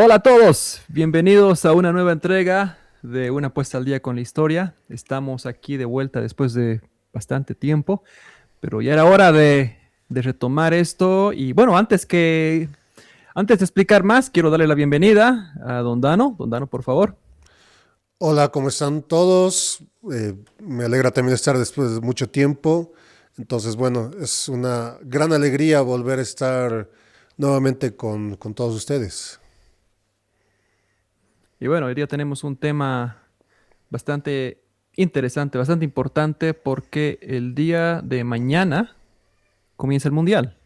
Hola a todos, bienvenidos a una nueva entrega de Una puesta al día con la historia. Estamos aquí de vuelta después de bastante tiempo, pero ya era hora de retomar esto. Y bueno, antes de explicar más, quiero darle la bienvenida a Don Dano. Don Dano, por favor. Hola, ¿cómo están todos? Me alegra también estar después de mucho tiempo. Entonces, bueno, es una gran alegría volver a estar nuevamente con todos ustedes. Y bueno, hoy día tenemos un tema bastante interesante, bastante importante, porque el día de mañana comienza el Mundial.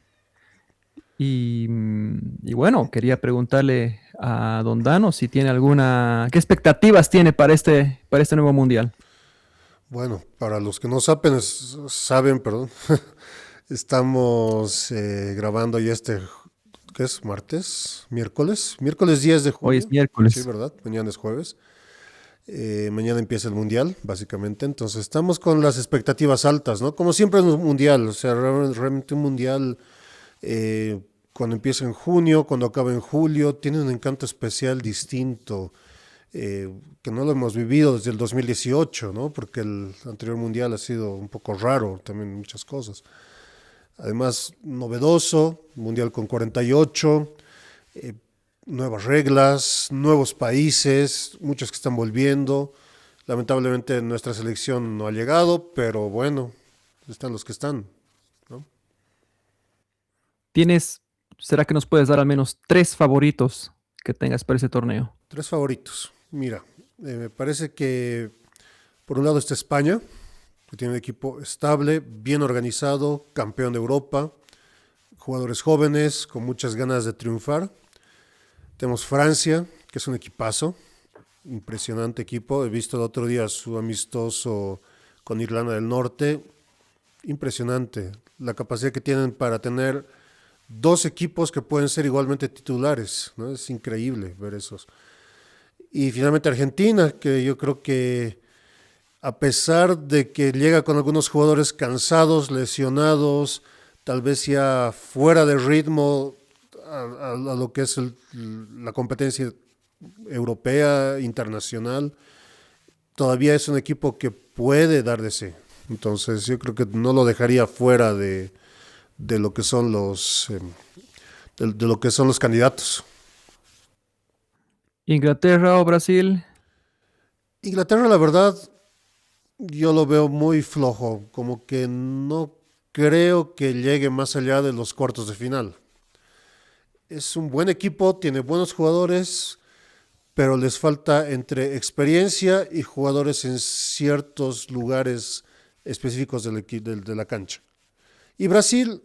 Y bueno, quería preguntarle a Don Dano si tiene qué expectativas tiene para este nuevo mundial. Bueno, para los que no saben, perdón, estamos grabando ya ¿qué es? ¿Martes? ¿Miércoles 10 de Hoy es junio? Sí, miércoles. ¿verdad? Mañana es jueves. Mañana empieza el mundial, básicamente. Entonces estamos con las expectativas altas, ¿no? Como siempre en un mundial, o sea, realmente un mundial cuando empieza en junio, cuando acaba en julio, tiene un encanto especial distinto, que no lo hemos vivido desde el 2018, ¿no? Porque el anterior mundial ha sido un poco raro también en muchas cosas. Además, novedoso, mundial con 48, eh, nuevas reglas, nuevos países, muchos que están volviendo. Lamentablemente nuestra selección no ha llegado, pero bueno, están los que están, ¿no? ¿Tienes, será que nos puedes dar al menos tres favoritos que tengas para ese torneo? Tres favoritos. Mira, me parece que por un lado está España, que tiene un equipo estable, bien organizado, campeón de Europa, jugadores jóvenes con muchas ganas de triunfar. Tenemos Francia, que es un equipazo, impresionante equipo. He visto el otro día su amistoso con Irlanda del Norte. Impresionante la capacidad que tienen para tener dos equipos que pueden ser igualmente titulares, ¿no? Es increíble ver esos. Y finalmente Argentina, que yo creo que a pesar de que llega con algunos jugadores cansados, lesionados, tal vez ya fuera de ritmo a lo que es la competencia europea, internacional, todavía es un equipo que puede dar de sí. Entonces yo creo que no lo dejaría fuera de lo que son de lo que son los candidatos. ¿Inglaterra o Brasil? Inglaterra, la verdad, yo lo veo muy flojo, como que no creo que llegue más allá de los cuartos de final. Es un buen equipo, tiene buenos jugadores, pero les falta entre experiencia y jugadores en ciertos lugares específicos de la cancha. Y Brasil,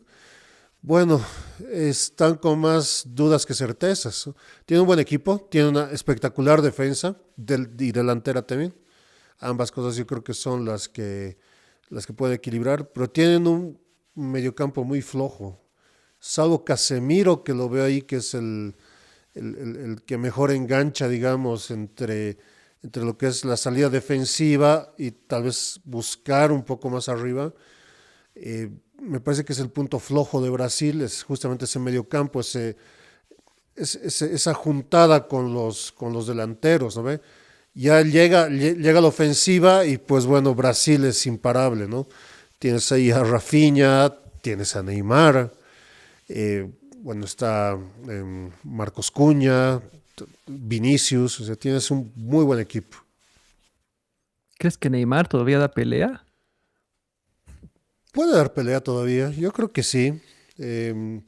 bueno, están con más dudas que certezas. Tiene un buen equipo, tiene una espectacular defensa y delantera también. Ambas cosas yo creo que son las que pueden equilibrar, pero tienen un mediocampo muy flojo. Salvo Casemiro, que lo veo ahí, que es el que mejor engancha, digamos, entre lo que es la salida defensiva y tal vez buscar un poco más arriba. Me parece que es el punto flojo de Brasil, es justamente ese mediocampo, esa juntada con los delanteros, ¿no ve? Ya llega la ofensiva y pues bueno, Brasil es imparable, ¿no? Tienes ahí a Rafinha, tienes a Neymar, bueno, está Marcos Cuña, Vinicius, o sea, tienes un muy buen equipo. ¿Crees que Neymar todavía da pelea? Puede dar pelea todavía, yo creo que sí. Eh,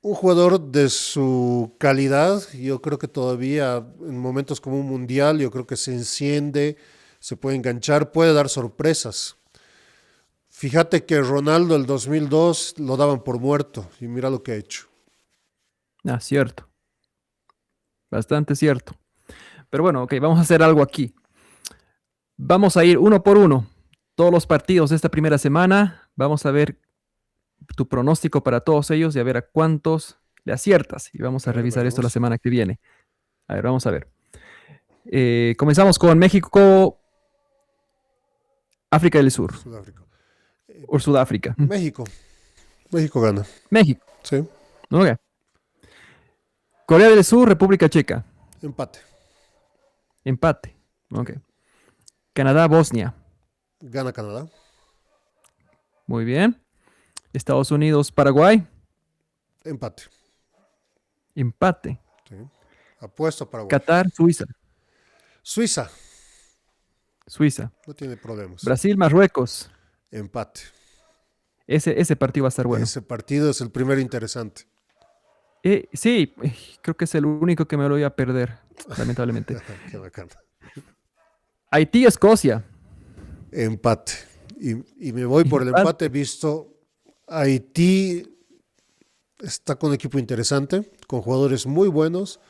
un jugador de su calidad, yo creo que todavía en momentos como un mundial, yo creo que se enciende, se puede enganchar, puede dar sorpresas. Fíjate que Ronaldo el 2002 lo daban por muerto y mira lo que ha hecho. Ah, cierto, bastante cierto. Pero bueno, ok, vamos a hacer algo aquí. Vamos a ir uno por uno. Todos los partidos de esta primera semana. Vamos a ver tu pronóstico para todos ellos y a ver a cuántos le aciertas. Y vamos A a ver, revisar esto la veamos. semana que viene. A ver, vamos a ver. Comenzamos con México, África del Sur, Sudáfrica. Eh, o Sudáfrica. México. México gana. México, Sí. ok. Corea del Sur, República Checa. Empate. Empate. Ok. Canadá, Bosnia. Gana Canadá. Muy bien. Estados Unidos, Paraguay. Empate. Empate. Sí. Apuesto a Paraguay. Qatar, Suiza. Suiza. Suiza. No tiene problemas. Brasil, Marruecos. Empate. Ese partido va a estar bueno. Ese partido es el primero interesante. Sí, creo que es el único que me lo voy a perder, lamentablemente. Qué bacán. Haití, Escocia. Empate. Y me voy por el empate, visto Haití está con un equipo interesante, con jugadores muy buenos,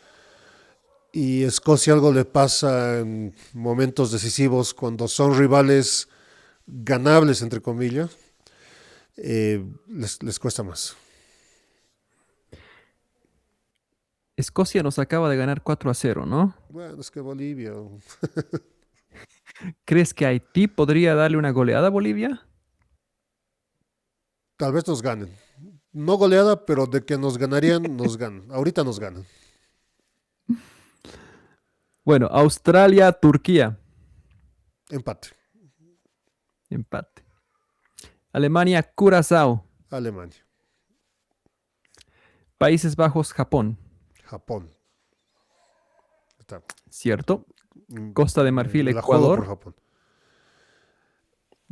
y Escocia algo le pasa en momentos decisivos cuando son rivales ganables, entre comillas, les cuesta más. Escocia nos acaba de ganar 4-0, ¿no? Bueno, es que Bolivia, ¿Crees que Haití podría darle una goleada a Bolivia? tal vez nos ganen. No goleada, pero de que nos ganarían, nos ganan. Ahorita nos ganan. Bueno, Australia, Turquía. Empate. Empate. Alemania, Curazao. Alemania. Países Bajos, Japón. Japón. Está. ¿Cierto? Costa de Marfil, Me la juego por Ecuador. Japón.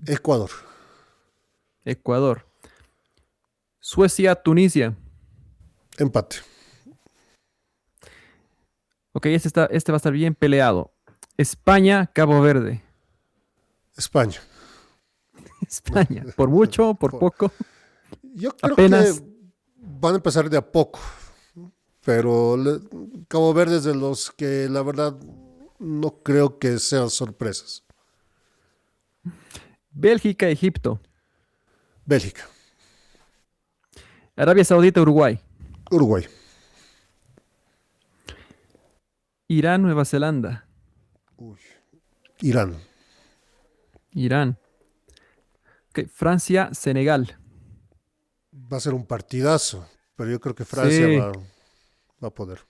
Ecuador. Ecuador. Suecia, Tunisia. Empate. Ok, este va a estar bien peleado. España, Cabo Verde. España. España. ¿Por mucho? ¿Por Por- poco? Yo creo Apenas. que van a empezar de a poco, pero Cabo Verde es de los que la verdad no creo que sean sorpresas. Bélgica, Egipto. Bélgica. Arabia Saudita, Uruguay. Uruguay. Irán, Nueva Zelanda. Uy. Irán. Irán. Ok, Francia, Senegal. Va a ser un partidazo, pero yo creo que Francia Sí. va a poder.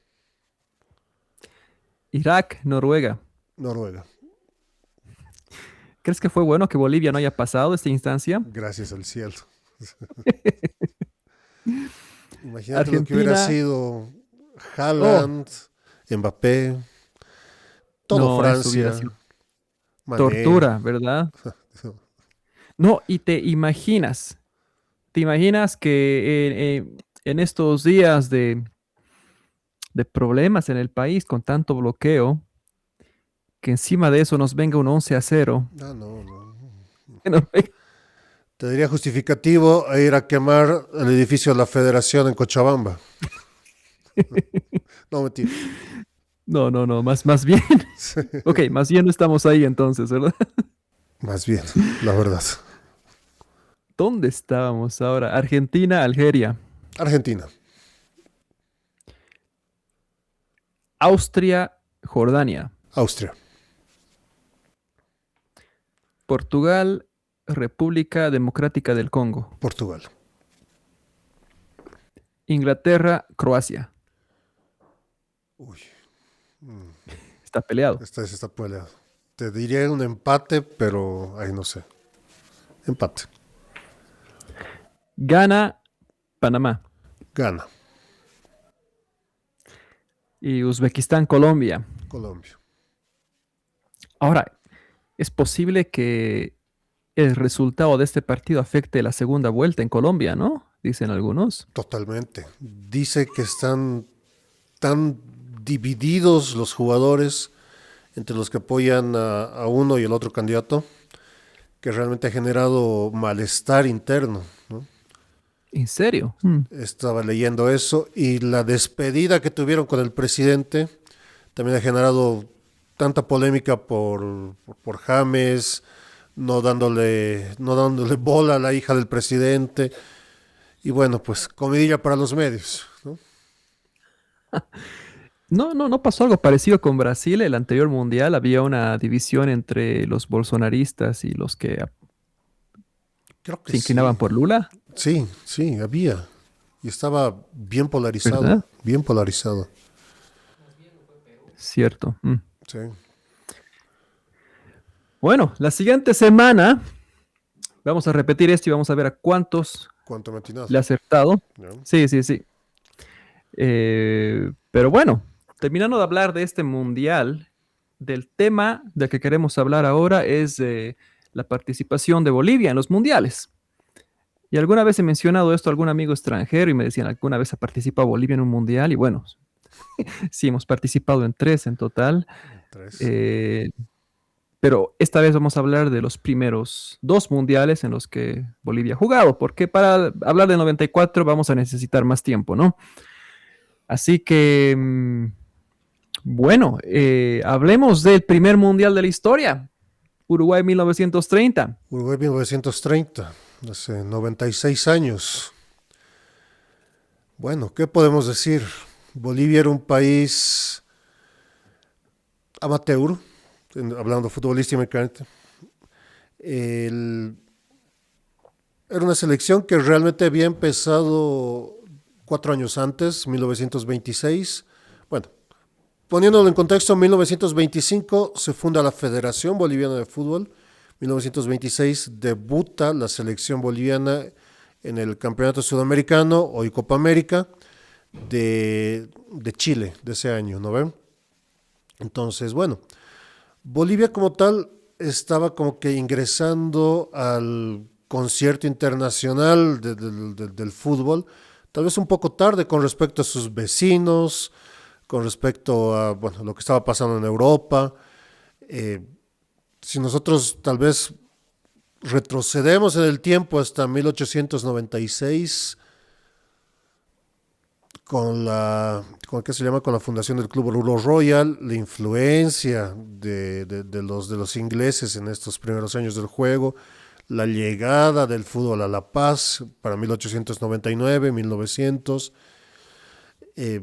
Irak, Noruega. Noruega. ¿Crees que fue bueno que Bolivia no haya pasado esta instancia? Gracias al cielo. Imagínate lo que hubiera Argentina. sido Oh, Haaland, Mbappé, todo no, eso hubiera Francia, sido Mané. tortura, ¿verdad? No, y te imaginas que en estos días de problemas en el país con tanto bloqueo, que encima de eso nos venga un 11-0. Ah, no, no. Que nos venga- Te diría justificativo a ir a quemar el edificio de la Federación en Cochabamba. No, mentira. No, no, no, más bien. Ok, más bien no estamos ahí entonces, ¿verdad? Más bien, la verdad. ¿Dónde estábamos ahora? Argentina, Algeria, Argentina, Austria, Jordania, Austria, Portugal, República Democrática del Congo, Portugal. Inglaterra, Croacia. Uy, Está peleado. esta está peleado. Te diría un empate, pero ahí no sé. Empate. Ghana, Panamá Gana. y Uzbekistán, Colombia. Colombia. Ahora, es posible que el resultado de este partido afecte la segunda vuelta en Colombia, ¿no? Dicen algunos. Totalmente. Dice que están tan divididos los jugadores entre los que apoyan a uno y el otro candidato que realmente ha generado malestar interno, ¿no? ¿En serio? Estaba leyendo eso y la despedida que tuvieron con el presidente también ha generado tanta polémica por James, no dándole bola a la hija del presidente. Y bueno, pues comidilla para los medios, ¿no? No pasó algo parecido con Brasil. El anterior mundial había una división entre los bolsonaristas y los que Creo que se inclinaban sí. por Lula, Sí, sí, había. Y estaba bien polarizado, ¿verdad? bien polarizado. cierto. Sí. Bueno, la siguiente semana vamos a repetir esto y vamos a ver a cuántos ¿Cuánto me ha atinado? le ha acertado. ¿No? Sí, sí, sí. Pero bueno, terminando de hablar de este mundial, del tema del que queremos hablar ahora es la participación de Bolivia en los mundiales. Y alguna vez he mencionado esto a algún amigo extranjero y me decían, ¿alguna vez ha participado Bolivia en un mundial? Y bueno, sí, hemos participado en 3 en total. Tres. Eh, pero esta vez vamos a hablar de los primeros 2 mundiales en los que Bolivia ha jugado, porque para hablar del 94 vamos a necesitar más tiempo, ¿no? Así que, bueno, hablemos del primer mundial de la historia, Uruguay 1930. Uruguay 1930, hace 96 años. Bueno, ¿qué podemos decir? Bolivia era un país amateur, hablando futbolísticamente. El- Era una selección que realmente había empezado 4 años antes, 1926. Bueno, poniéndolo en contexto, en 1925 se funda la Federación Boliviana de Fútbol. 1926 debuta la selección boliviana en el Campeonato Sudamericano, hoy Copa América, de Chile, de ese año, ¿no ven? Entonces, bueno, Bolivia como tal estaba como que ingresando al concierto internacional del fútbol, tal vez un poco tarde con respecto a sus vecinos, con respecto a bueno, lo que estaba pasando en Europa. Eh, si nosotros tal vez retrocedemos en el tiempo hasta 1896 ¿qué se llama? Con la fundación del Club Oruro Royal, la influencia de los ingleses en estos primeros años del juego, la llegada del fútbol a La Paz para 1899, 1900. Eh,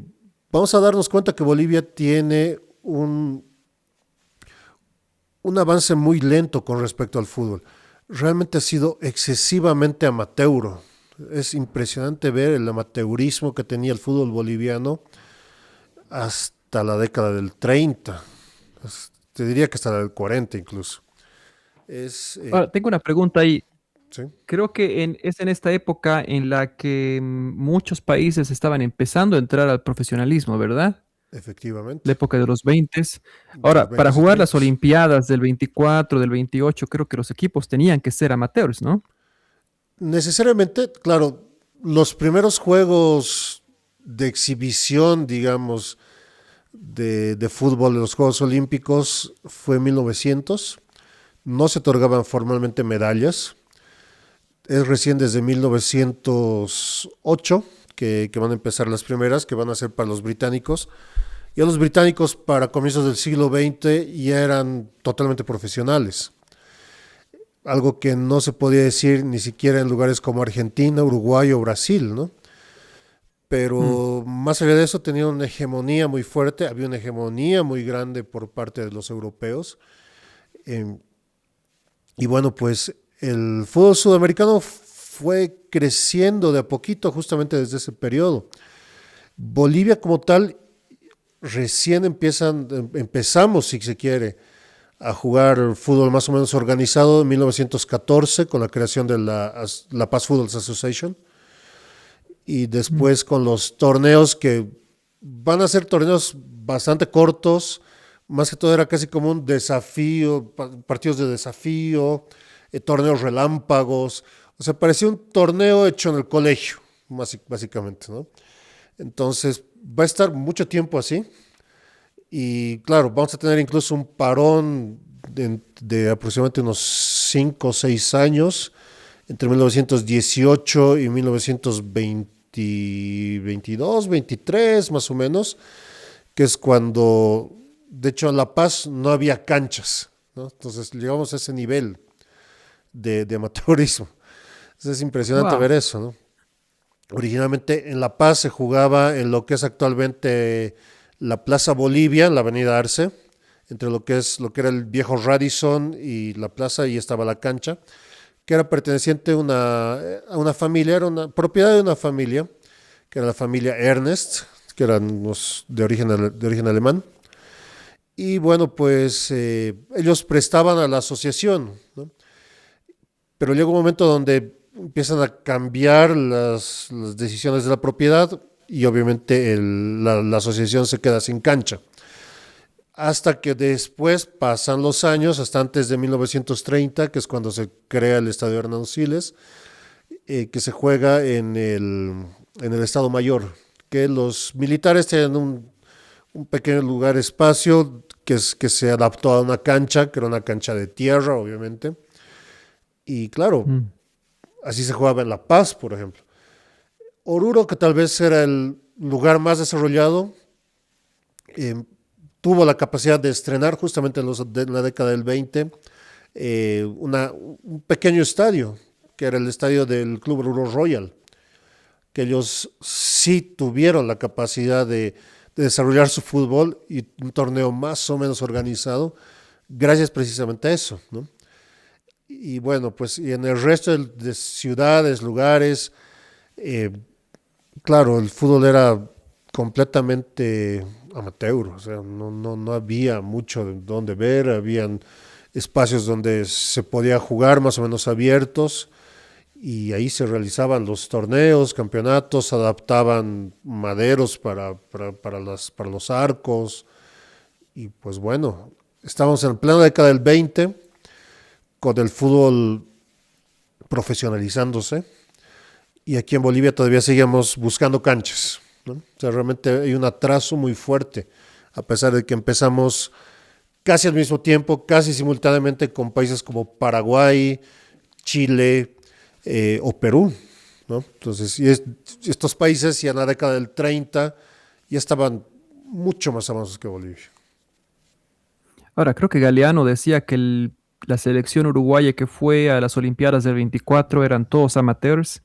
Vamos a darnos cuenta que Bolivia tiene un avance muy lento con respecto al fútbol. Realmente ha sido excesivamente amateur. Es impresionante ver el amateurismo que tenía el fútbol boliviano hasta la década del 30. Te diría que hasta la del 40 incluso. Es, Ahora, tengo una pregunta ahí. sí, Creo que es en esta época en la que muchos países estaban empezando a entrar al profesionalismo, ¿verdad? La efectivamente. época de los 20. De los Ahora, para 20 y jugar las 30. Olimpiadas del 24, del 28, creo que los equipos tenían que ser amateurs, ¿no? Necesariamente, claro, los primeros juegos de exhibición, digamos, de fútbol de los Juegos Olímpicos fue en 1900. No se otorgaban formalmente medallas. Es recién desde 1908 que van a empezar las primeras, que van a ser para los británicos. Ya los británicos para comienzos del siglo XX ya eran totalmente profesionales. Algo que no se podía decir ni siquiera en lugares como Argentina, Uruguay o Brasil, ¿no? Mm. Pero más allá de eso tenían una hegemonía muy fuerte, había una hegemonía muy grande por parte de los europeos. Eh, y bueno, pues el fútbol sudamericano fue creciendo de a poquito justamente desde ese periodo. Bolivia como tal, recién empezamos, si se quiere, a jugar fútbol más o menos organizado en 1914 con la creación de la Paz Football Association y Mm. después con los torneos que van a ser torneos bastante cortos, más que todo era casi como un desafío, partidos de desafío, torneos relámpagos, o sea, parecía un torneo hecho en el colegio, básicamente, ¿no? Entonces, va a estar mucho tiempo así y claro, vamos a tener incluso un parón de aproximadamente unos 5 o 6 años entre 1918 y 1922, 23 más o menos, que es cuando, de hecho, en La Paz no había canchas, ¿no? Entonces llegamos a ese nivel de amateurismo. Entonces, es impresionante Wow. ver eso, ¿no? Originalmente en La Paz se jugaba en lo que es actualmente la Plaza Bolivia, en la Avenida Arce, entre lo que era el viejo Radisson y la plaza, y estaba la cancha, que era perteneciente a una familia, era una propiedad de una familia, que era la familia Ernest, que eran de origen alemán. Y bueno, pues ellos prestaban a la asociación, ¿no? Pero llega un momento donde empiezan a cambiar las decisiones de la propiedad y obviamente la asociación se queda sin cancha. Hasta que después pasan los años, hasta antes de 1930, que es cuando se crea el Estadio Hernán Siles, que se juega en el Estado Mayor, que los militares tienen un pequeño lugar, espacio, que se adaptó a una cancha, que era una cancha de tierra, obviamente. Y claro, Mm. así se jugaba en La Paz, por ejemplo. Oruro, que tal vez era el lugar más desarrollado, eh, tuvo la capacidad de estrenar justamente en la década del 20 un pequeño estadio, que era el estadio del Club Oruro Royal, que ellos sí tuvieron la capacidad de desarrollar su fútbol y un torneo más o menos organizado, gracias precisamente a eso, ¿no? Y bueno, pues y en el resto de ciudades, lugares, eh, claro, el fútbol era completamente amateur, o sea, no había mucho de donde ver, habían espacios donde se podía jugar más o menos abiertos y ahí se realizaban los torneos, campeonatos, adaptaban maderos para los arcos y pues bueno, estábamos en plena década del 20 con el fútbol profesionalizándose y aquí en Bolivia todavía seguimos buscando canchas, ¿no? O sea, realmente hay un atraso muy fuerte, a pesar de que empezamos casi al mismo tiempo, casi simultáneamente con países como Paraguay, Chile o Perú, ¿no? Entonces, estos países ya en la década del 30 ya estaban mucho más avanzados que Bolivia. Ahora, creo que Galeano decía que la selección uruguaya que fue a las Olimpiadas del 24 eran todos amateurs.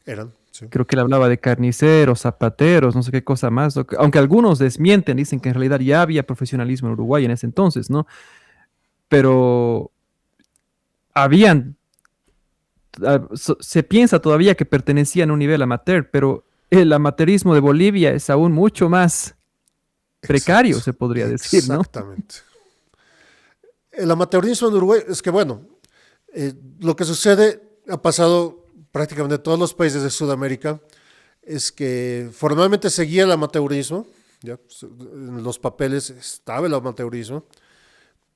Eran, sí. Creo que él hablaba de carniceros, zapateros, no sé qué cosa más. Aunque algunos desmienten, dicen que en realidad ya había profesionalismo en Uruguay en ese entonces, ¿no? Pero habían, se piensa todavía que pertenecían a un nivel amateur, pero el amateurismo de Bolivia es aún mucho más Exacto, precario, se podría decir, ¿no? exactamente. El amateurismo en Uruguay es que, bueno, lo que sucede ha pasado prácticamente en todos los países de Sudamérica, es que formalmente seguía el amateurismo, ¿ya? En los papeles estaba el amateurismo,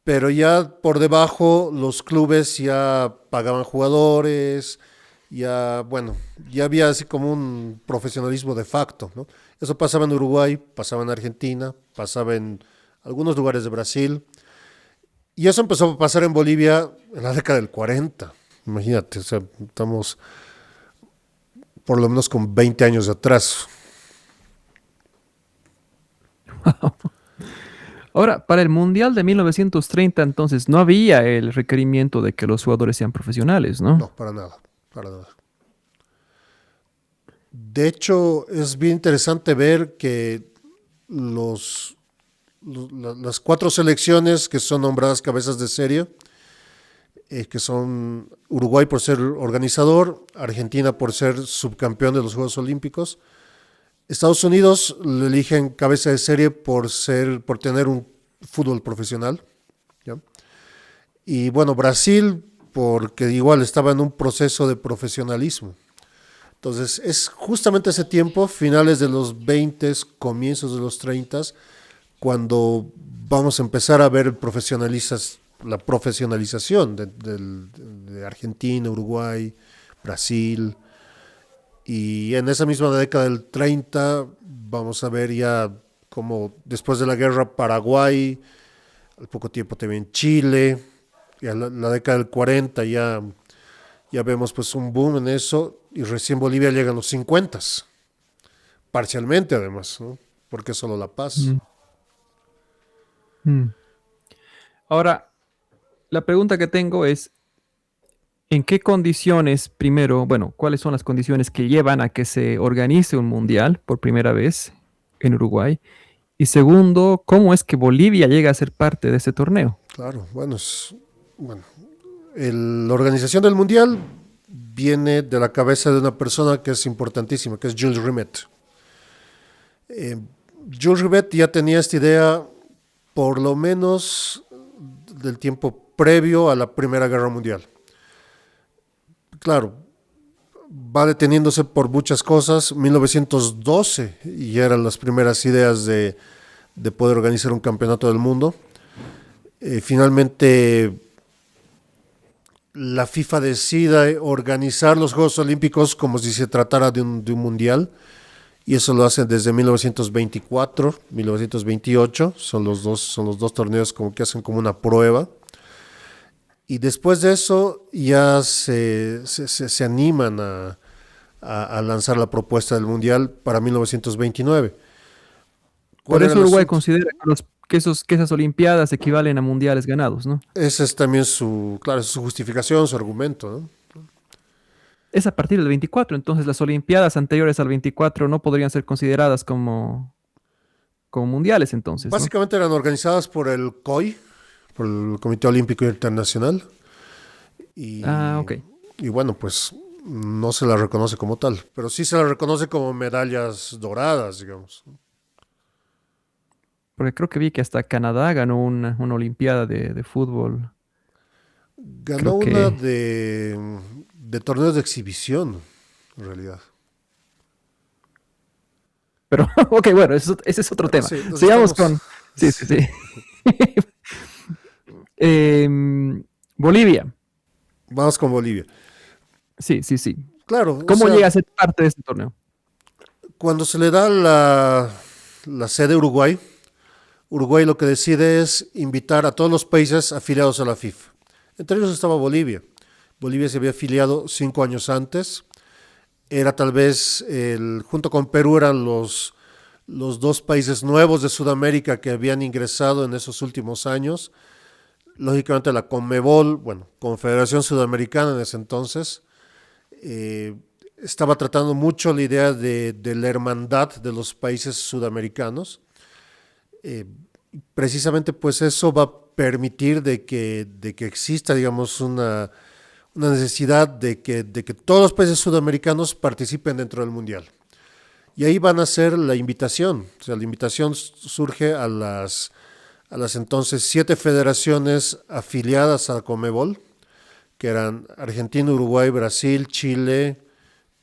pero ya por debajo los clubes ya pagaban jugadores, ya, bueno, ya había así como un profesionalismo de facto, ¿no? Eso pasaba en Uruguay, pasaba en Argentina, pasaba en algunos lugares de Brasil, y eso empezó a pasar en Bolivia en la década del 40. Imagínate, o sea, estamos por lo menos con 20 años de atraso. Ahora, para el Mundial de 1930, entonces, no había el requerimiento de que los jugadores sean profesionales, ¿no? No, para nada, para nada. De hecho, es bien interesante ver que los, las cuatro selecciones que son nombradas cabezas de serie, que son Uruguay por ser organizador, Argentina por ser subcampeón de los Juegos Olímpicos, Estados Unidos lo eligen cabeza de serie por tener un fútbol profesional, ¿ya? Y bueno, Brasil porque igual estaba en un proceso de profesionalismo. Entonces, es justamente ese tiempo, finales de los 20, comienzos de los 30, cuando vamos a empezar a ver la profesionalización de Argentina, Uruguay, Brasil. Y en esa misma década del 30 vamos a ver ya como después de la guerra Paraguay, al poco tiempo también Chile, y a la década del 40 ya vemos pues un boom en eso y recién Bolivia llega a los 50, parcialmente además, ¿no? Porque es solo La Paz. Mm, mm. Ahora, la pregunta que tengo es, ¿en qué condiciones, primero, bueno, cuáles son las condiciones que llevan a que se organice un mundial por primera vez en Uruguay? Y segundo, ¿cómo es que Bolivia llega a ser parte de ese torneo? Claro, bueno, la organización del Mundial viene de la cabeza de una persona que es importantísima, que es Jules Rimet. Eh, Jules Rimet ya tenía esta idea por lo menos del tiempo previo a la Primera Guerra Mundial. Claro, va deteniéndose por muchas cosas. 1912 y eran las primeras ideas de poder organizar un campeonato del mundo. Finalmente la FIFA decide organizar los Juegos Olímpicos como si se tratara de un mundial, y eso lo hacen desde 1924, 1928, son los dos torneos como que hacen como una prueba. Y después de eso ya se animan a lanzar la propuesta del mundial para 1929. ¿Cuál Por era eso el Uruguay asunto? considera que esas Olimpiadas equivalen a mundiales ganados, ¿no? Esa es también su justificación, su argumento, ¿no? Es a partir del 24, entonces las Olimpiadas anteriores al 24 no podrían ser consideradas como mundiales entonces, ¿no? Básicamente eran organizadas por el COI, por el Comité Olímpico Internacional, Ah, y, ok. y bueno, pues no se la reconoce como tal, pero sí se la reconoce como medallas doradas, digamos. Porque creo que vi que hasta Canadá ganó una Olimpiada de fútbol. Ganó Creo una que... de torneos de exhibición, en realidad. Pero, ok, bueno, ese es otro Bueno, tema. sí, nos Sigamos estamos... con... Sí, sí, sí. Bolivia. Vamos con Bolivia. Sí, sí, sí. Claro, o ¿Cómo sea, llega a ser parte de este torneo? cuando se le da la sede a Uruguay, Uruguay lo que decide es invitar a todos los países afiliados a la FIFA. Entre ellos estaba Bolivia. Bolivia se había afiliado 5 años antes. Era tal vez, junto con Perú, eran los dos países nuevos de Sudamérica que habían ingresado en esos últimos años. Lógicamente la CONMEBOL, bueno, Confederación Sudamericana en ese entonces, eh, estaba tratando mucho la idea de la hermandad de los países sudamericanos. Eh, Precisamente pues eso va a permitir de que exista, digamos, una necesidad de que todos los países sudamericanos participen dentro del Mundial. Y ahí van a hacer la invitación. O sea, la invitación surge a las entonces 7 federaciones afiliadas a Comebol, que eran Argentina, Uruguay, Brasil, Chile,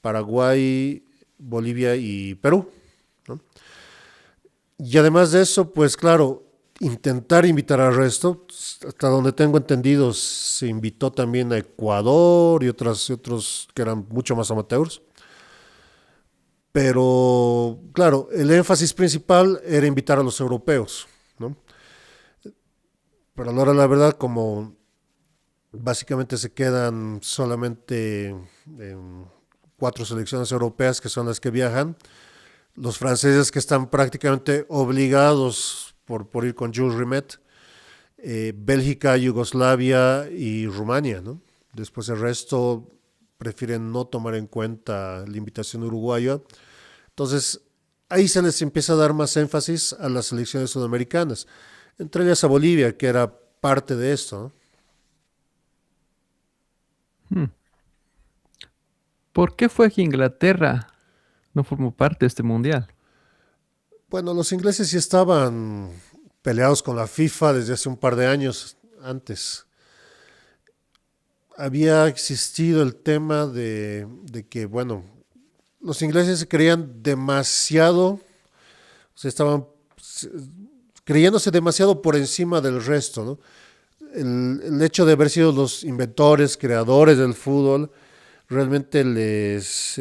Paraguay, Bolivia y Perú, ¿no? Y además de eso, pues claro, intentar invitar al resto. Hasta donde tengo entendido, se invitó también a Ecuador y otros que eran mucho más amateurs. Pero claro, el énfasis principal era invitar a los europeos, ¿no? Pero a la hora de la verdad, como básicamente se quedan solamente 4 selecciones europeas que son las que viajan, los franceses que están prácticamente obligados por ir con Jules Rimet, Bélgica, Yugoslavia y Rumania, ¿no? Después el resto prefieren no tomar en cuenta la invitación uruguaya. Entonces, ahí se les empieza a dar más énfasis a las selecciones sudamericanas, entre ellas a Bolivia, que era parte de esto, ¿no? Hmm. ¿Por qué fue que Inglaterra no formó parte de este mundial? Bueno, los ingleses sí estaban peleados con la FIFA desde hace un par de años antes. Había existido el tema de que, bueno, los ingleses se creían demasiado, se estaban creyéndose demasiado por encima del resto, ¿no? El hecho de haber sido los inventores, creadores del fútbol, realmente les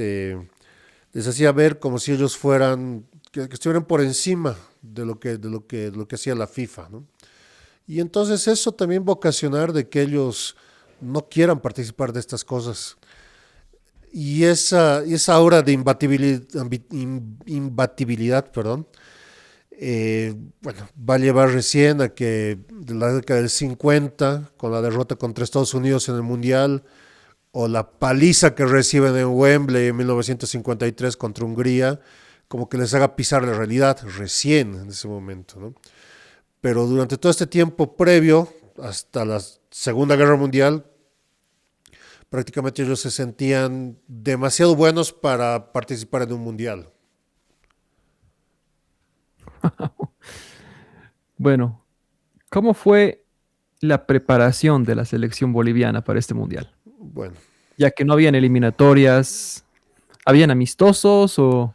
hacía ver como si ellos fueran, que estuvieran por encima de lo que hacía la FIFA, ¿no? Y entonces eso también va a ocasionar de que ellos no quieran participar de estas cosas. Y esa aura de imbatibilidad, perdón, bueno, va a llevar recién a que de la década del 50, con la derrota contra Estados Unidos en el Mundial, o la paliza que reciben en Wembley en 1953 contra Hungría, como que les haga pisar la realidad recién en ese momento, ¿no? Pero durante todo este tiempo previo, hasta la Segunda Guerra Mundial, prácticamente ellos se sentían demasiado buenos para participar en un mundial. Bueno, ¿Cómo fue la preparación de la selección boliviana para este mundial? Bueno, Ya que no habían eliminatorias, ¿habían amistosos o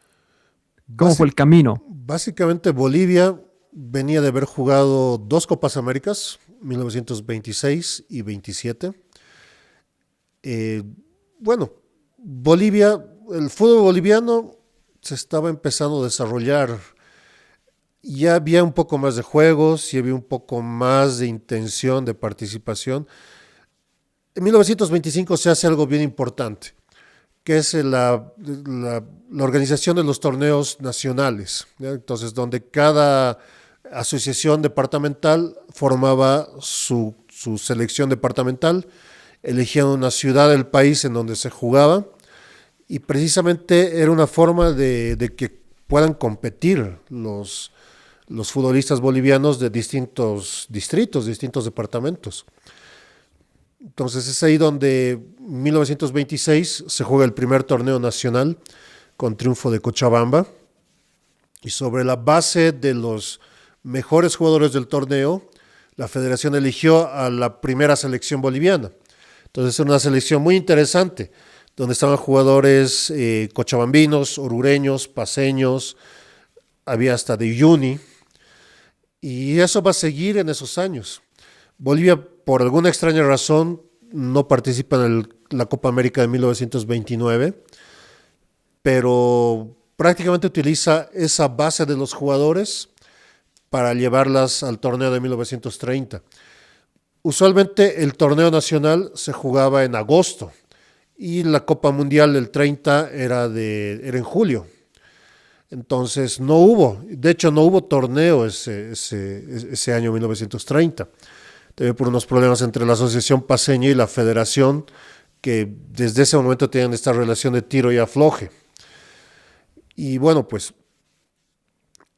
cómo fue basi- el camino? básicamente Bolivia venía de haber jugado dos Copas Américas, 1926 y 27. Eh, bueno, Bolivia, el fútbol boliviano se estaba empezando a desarrollar. Ya había un poco más de juegos y había un poco más de intención de participación. En 1925 se hace algo bien importante, que es la organización de los torneos nacionales, ¿ya? Entonces, donde cada asociación departamental formaba su selección departamental, elegían una ciudad del país en donde se jugaba y precisamente era una forma de que puedan competir los futbolistas bolivianos de distintos distritos, distintos departamentos. Entonces es ahí donde en 1926 se juega el primer torneo nacional con triunfo de Cochabamba y sobre la base de los mejores jugadores del torneo, la federación eligió a la primera selección boliviana. Entonces es una selección muy interesante, donde estaban jugadores cochabambinos, orureños, paseños, había hasta de Uyuni, y eso va a seguir en esos años. Bolivia, por alguna extraña razón, no participa en la Copa América de 1929, pero prácticamente utiliza esa base de los jugadores para llevarlas al torneo de 1930. Usualmente el torneo nacional se jugaba en agosto y la Copa Mundial del 30 era en julio. Entonces no hubo, de hecho no hubo torneo ese año 1930. También por unos problemas entre la Asociación Paceña y la Federación, que desde ese momento tenían esta relación de tiro y afloje. Y bueno, pues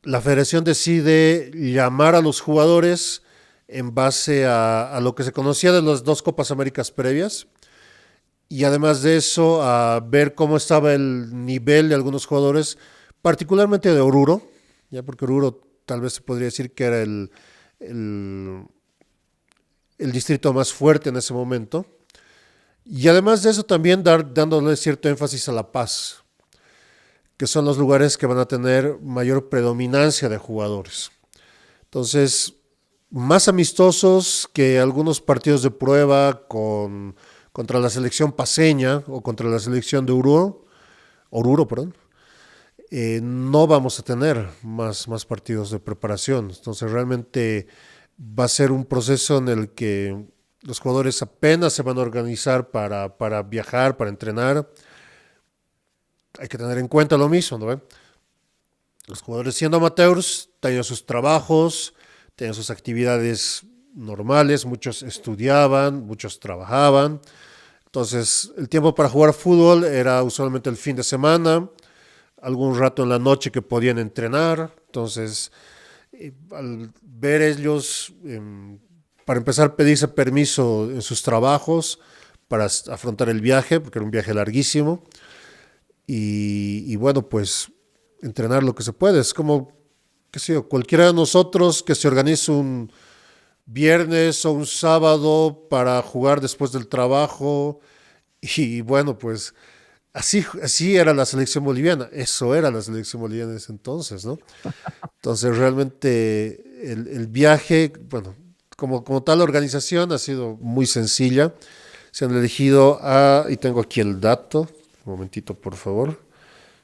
la Federación decide llamar a los jugadores en base a lo que se conocía de las dos Copas Américas previas y además de eso a ver cómo estaba el nivel de algunos jugadores, particularmente de Oruro, ya porque Oruro tal vez se podría decir que era el, el distrito más fuerte en ese momento. Y además de eso también dándole cierto énfasis a La Paz, que son los lugares que van a tener mayor predominancia de jugadores. Entonces, más amistosos que algunos partidos de prueba contra la selección paceña o contra la selección de Oruro, perdón, no vamos a tener más partidos de preparación. Entonces, realmente va a ser un proceso en el que los jugadores apenas se van a organizar para viajar, para entrenar. Hay que tener en cuenta lo mismo, ¿no? Los jugadores siendo amateurs tenían sus trabajos, tenían sus actividades normales, muchos estudiaban, muchos trabajaban. Entonces, el tiempo para jugar fútbol era usualmente el fin de semana, algún rato en la noche que podían entrenar. Entonces, al ver ellos, para empezar, pedirse permiso en sus trabajos para afrontar el viaje, porque era un viaje larguísimo. Y bueno, pues entrenar lo que se puede. Es como, qué sé yo, cualquiera de nosotros que se organice un viernes o un sábado para jugar después del trabajo. Y bueno, pues así era la selección boliviana. Eso era la selección boliviana en ese entonces, ¿no? Entonces realmente el viaje, bueno, como tal organización ha sido muy sencilla. Se han elegido y tengo aquí el dato, un momentito por favor.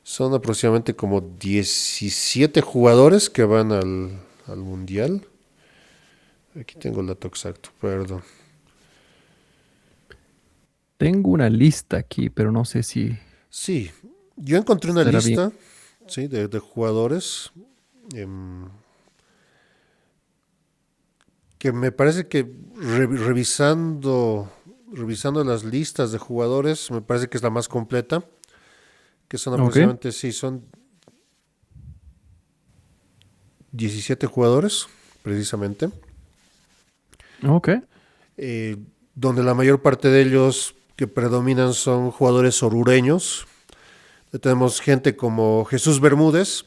Son aproximadamente como 17 jugadores que van al Mundial. Aquí tengo el dato exacto, perdón. Tengo una lista aquí, pero no sé si Sí, yo encontré una estará bien. lista, sí, de jugadores em, que me parece que revisando las listas de jugadores, me parece que es la más completa, que son Ok, aproximadamente, sí, son 17 jugadores, precisamente, ok. eh, donde la mayor parte de ellos que predominan son jugadores orureños. Tenemos gente como Jesús Bermúdez,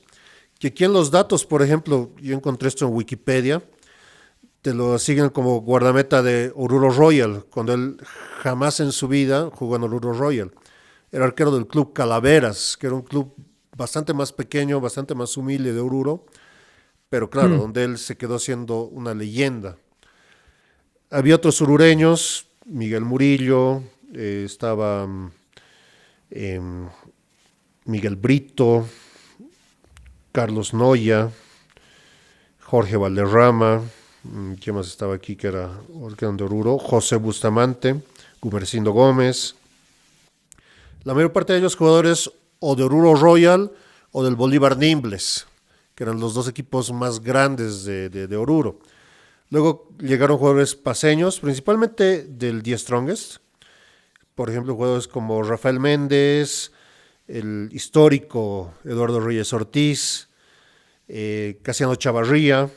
que aquí en los datos, por ejemplo, yo encontré esto en Wikipedia, te lo asignan como guardameta de Oruro Royal, cuando él jamás en su vida jugó en Oruro Royal. Era arquero del club Calaveras, que era un club bastante más pequeño, bastante más humilde de Oruro, pero claro, Mm. donde él se quedó siendo una leyenda. Había otros urureños, Miguel Murillo, estaba em, Miguel Brito, Carlos Noya, Jorge Valderrama, ¿quién más estaba aquí que eran de Oruro? José Bustamante, Gumercindo Gómez. La mayor parte de ellos jugadores o de Oruro Royal o del Bolívar Nimbles, que eran los dos equipos más grandes de Oruro. Luego llegaron jugadores paseños, principalmente del Die Strongest. Por ejemplo, jugadores como Rafael Méndez, el histórico Eduardo Reyes Ortiz, Casiano Chavarría,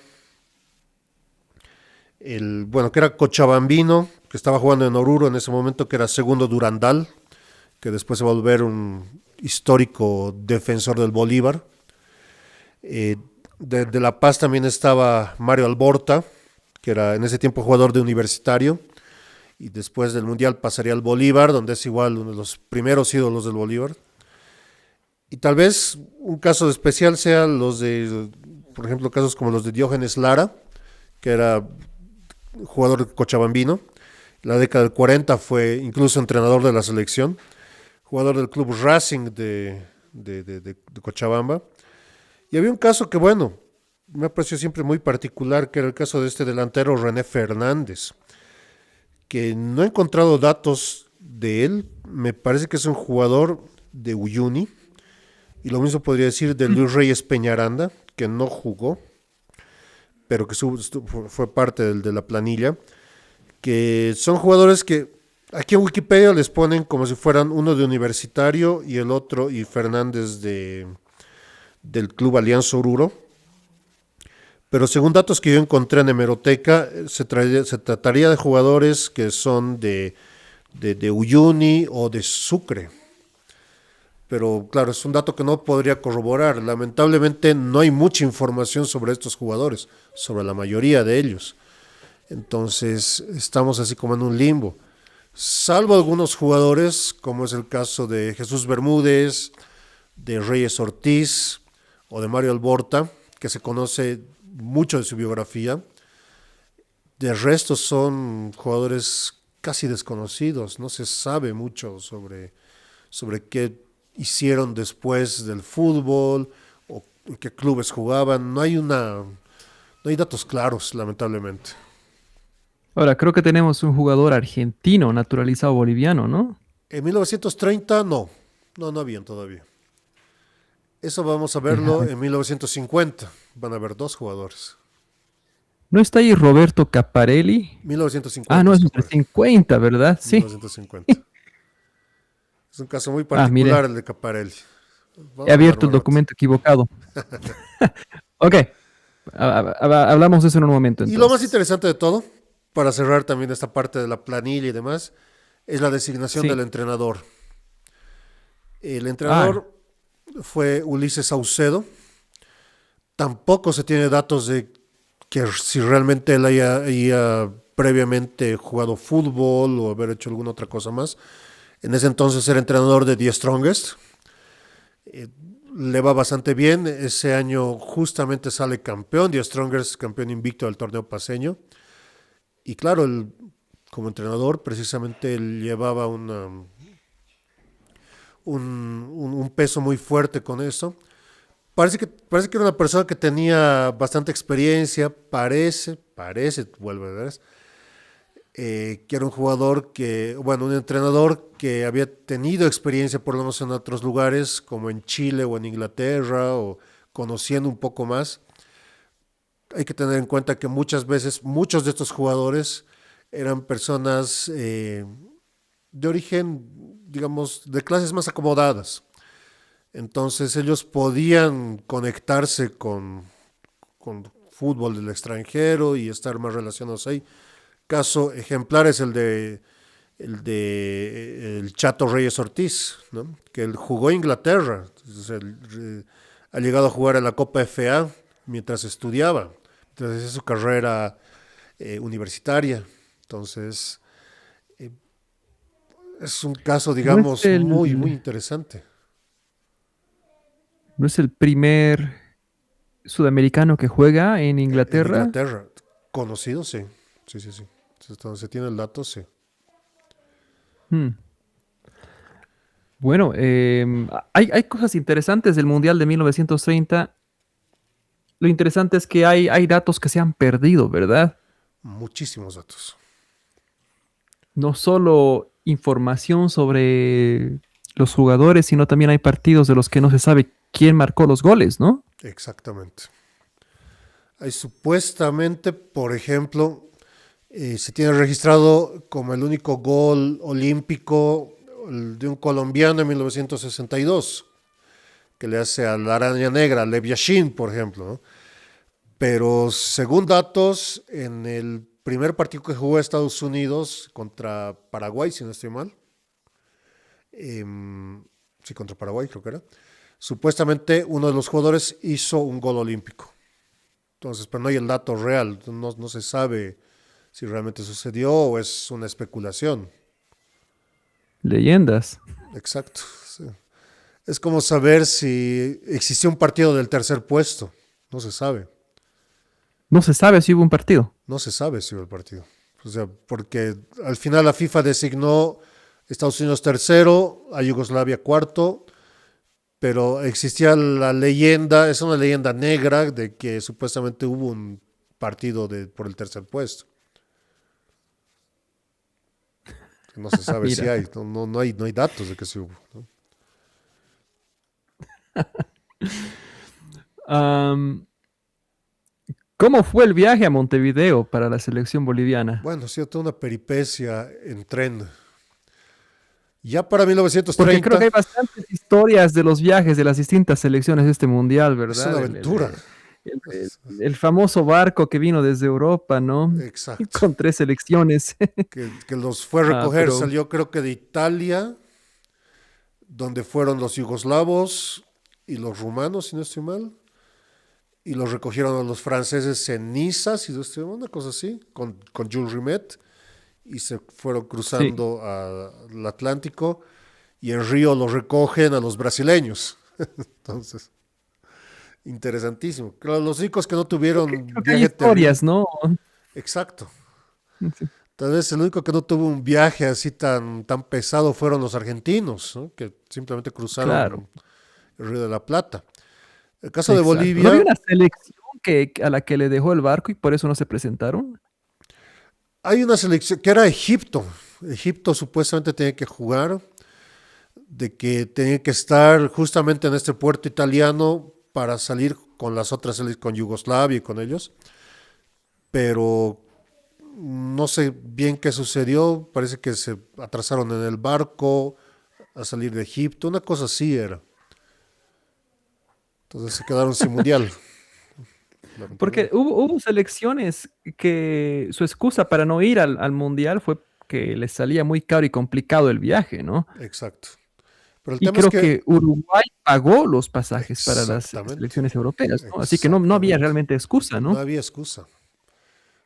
que era cochabambino, que estaba jugando en Oruro en ese momento, que era segundo Durandal, que después se va a volver un histórico defensor del Bolívar. De La Paz también estaba Mario Alborta, que era en ese tiempo jugador de Universitario, y después del Mundial pasaría al Bolívar, donde es igual uno de los primeros ídolos del Bolívar. Y tal vez un caso especial sea por ejemplo, casos como los de Diógenes Lara, que era jugador cochabambino. En la década del 40 fue incluso entrenador de la selección, jugador del club Racing de Cochabamba. Y había un caso que, bueno, me ha parecido siempre muy particular, que era el caso de este delantero René Fernández, que no he encontrado datos de él. Me parece que es un jugador de Uyuni, y lo mismo podría decir de Luis Reyes Peñaranda, que no jugó, pero que fue parte de la planilla, que son jugadores que aquí en Wikipedia les ponen como si fueran uno de Universitario y el otro, y Fernández del Club Alianza Oruro. Pero según datos que yo encontré en hemeroteca, se trataría de jugadores que son de Uyuni o de Sucre. Pero claro, es un dato que no podría corroborar. Lamentablemente no hay mucha información sobre estos jugadores, sobre la mayoría de ellos. Entonces estamos así como en un limbo. Salvo algunos jugadores, como es el caso de Jesús Bermúdez, de Reyes Ortiz o de Mario Alborta, que se conoce mucho de su biografía. De resto son jugadores casi desconocidos, no se sabe mucho sobre qué hicieron después del fútbol o en qué clubes jugaban. No hay datos claros, lamentablemente. Ahora, creo que tenemos un jugador argentino naturalizado boliviano, ¿no? En 1930 no habían todavía. Eso vamos a verlo Déjame. en 1950. Van a haber dos jugadores. ¿No está ahí Roberto Caparelli? Ah, 1950 no, es es entre Caparelli. 50, ¿verdad? Sí. 1950. Es un caso muy Ah, mire, particular el de Caparelli. he Vamos a hablar abierto más el rato. documento equivocado. Ok, hablamos de eso en un momento Y lo más entonces. interesante de todo, para cerrar también esta parte de la planilla y demás, es la designación del Sí. entrenador. El Ah, entrenador fue Ulises Saucedo. Tampoco se tiene datos de que si realmente él haya previamente jugado fútbol o haber hecho alguna otra cosa más. En ese entonces era entrenador de The Strongest. Eh, Le va bastante bien. Ese año justamente sale campeón. The Strongest, campeón invicto del torneo paseño. Y claro, él, como entrenador, precisamente él llevaba un peso muy fuerte con eso. Parece que era una persona que tenía bastante experiencia, vuelve a ver, que era un jugador un entrenador que había tenido experiencia por lo menos en otros lugares, como en Chile o en Inglaterra, o conociendo un poco más. Hay que tener en cuenta que muchas veces muchos de estos jugadores eran personas de origen, digamos, de clases más acomodadas. Entonces ellos podían conectarse con fútbol del extranjero y estar más relacionados ahí. Caso ejemplar es el Chato Reyes Ortiz, ¿no? Que él jugó en Inglaterra, ha llegado a jugar en la Copa FA mientras estudiaba, mientras hacía su carrera universitaria. Entonces, eh, es un caso, No es digamos, muy, muy interesante. no es el primer sudamericano que juega en En Inglaterra. Inglaterra, conocido, sí. Sí, sí, sí. Hasta donde se tiene el dato, sí. Hmm. Bueno, hay cosas interesantes del Mundial de 1930. Lo interesante es que hay datos que se han perdido, ¿verdad? Muchísimos datos. No solo información sobre los jugadores, sino también hay partidos de los que no se sabe quién marcó los goles, ¿no? Exactamente. Hay supuestamente, por ejemplo, se tiene registrado como el único gol olímpico el de un colombiano en 1962, que le hace a la araña negra, Lev Yashin, por ejemplo, ¿no? Pero según datos, en el primer partido que jugó Estados Unidos contra Paraguay, si no estoy mal, sí, contra Paraguay creo que era, supuestamente uno de los jugadores hizo un gol olímpico. Entonces, pero no hay el dato real, no se sabe si realmente sucedió o es una especulación. Leyendas. Exacto. Sí. Es como saber si existió un partido del tercer puesto. No se sabe. No se sabe si hubo un partido. No se sabe si hubo el partido. O sea, porque al final la FIFA designó Estados Unidos tercero, a Yugoslavia cuarto, pero existía la leyenda, es una leyenda negra de que supuestamente hubo un partido por el tercer puesto. No se sabe si Mira. hay, no hay datos de que se hubo, ¿no? Am, ¿Cómo fue el viaje a Montevideo para la selección boliviana? Bueno, ha sido toda una peripecia en tren. Ya para Porque creo que 1930 hay bastantes historias de los viajes de las distintas selecciones de este mundial, es una ¿verdad? aventura. El famoso barco que vino desde Europa, ¿no? Exacto. Con tres selecciones. Que los fue a recoger, Pero salió creo que de Italia, donde fueron los yugoslavos y los rumanos, si no estoy mal, y los recogieron a los franceses en Niza, si no estoy mal, una cosa así, con Jules Rimet, y se fueron sí, cruzando al Atlántico, y en Río los recogen a los brasileños. Entonces, interesantísimo. Claro, los únicos que no tuvieron creo que hay viaje terrible. historias, ¿no? Exacto. Sí, Tal vez el único que no tuvo un viaje así tan pesado fueron los argentinos, ¿no? Que simplemente claro, cruzaron el Río de la Plata. El caso de exacto. ¿No había Bolivia, una selección a la que le dejó el barco y por eso no se presentaron? hay una selección que era Egipto. Egipto supuestamente tenía que jugar, de que tenía que estar justamente en este puerto italiano para salir con las otras, con Yugoslavia y con ellos, pero no sé bien qué sucedió, parece que se atrasaron en el barco a salir de Egipto, una cosa así era. Entonces se quedaron sin mundial, Porque lamentablemente. hubo selecciones que su excusa para no ir al mundial fue que les salía muy caro y complicado el viaje, ¿no? Exacto. Pero el Y tema es creo que, que Uruguay pagó los pasajes para las exactamente, selecciones europeas, ¿no? Así que no había exactamente, realmente excusa, no ¿no? había excusa. O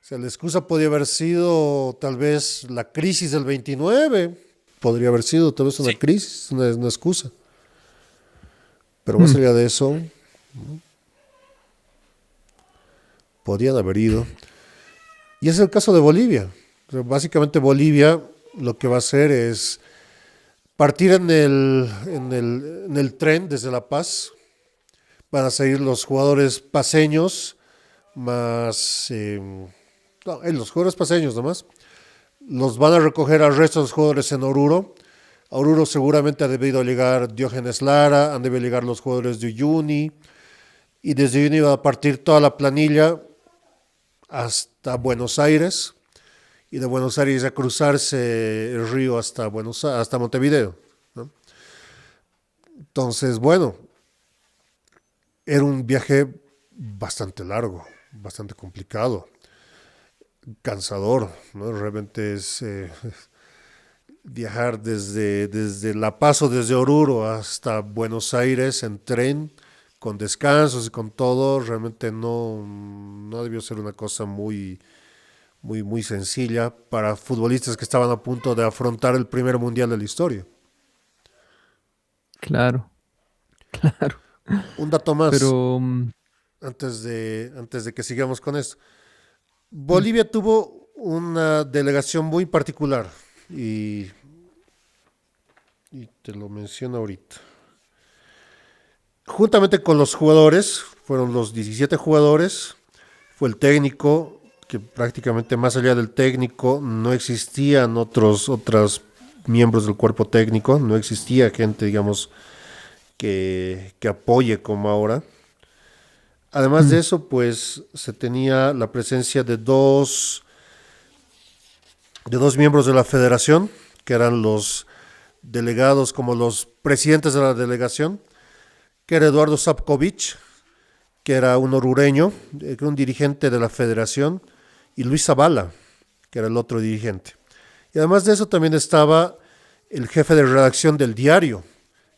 sea, la excusa podía haber sido tal vez la crisis del 29, podría haber sido tal vez una Sí. crisis, una excusa. Pero más Mm. allá de eso, podían haber ido. Y es el caso de Bolivia. O sea, básicamente Bolivia lo que va a hacer es partir en el tren desde La Paz. Van a salir los jugadores paseños más... no, los jugadores paseños nomás. Los van a recoger al resto de los jugadores en Oruro. A Oruro seguramente ha debido llegar Diógenes Lara, han debido llegar los jugadores de Uyuni. Y desde Uyuni va a partir toda la planilla hasta Buenos Aires. Y de Buenos Aires a cruzarse el río hasta Montevideo, ¿no? Entonces, bueno, era un viaje bastante largo, bastante complicado, cansador, ¿no? Realmente es viajar desde La Paz o desde Oruro hasta Buenos Aires en tren, con descansos y con todo, realmente no debió ser una cosa muy, muy, muy sencilla para futbolistas que estaban a punto de afrontar el primer mundial de la historia. Claro, claro. Un dato más, Pero, antes de que sigamos con esto. mm, Bolivia tuvo una delegación muy particular y, y te lo menciono ahorita. Juntamente con los jugadores, fueron los 17 jugadores, fue el técnico, que prácticamente más allá del técnico no existían otros miembros del cuerpo técnico, no existía gente, digamos, que apoye como ahora. Además de mm, eso, pues se tenía la presencia de dos miembros de la federación, que eran los delegados como los presidentes de la delegación, que era Eduardo Sapkovic, que era un orureño, que era un dirigente de la federación, y Luis Zavala, que era el otro dirigente. Y además de eso también estaba el jefe de redacción del diario,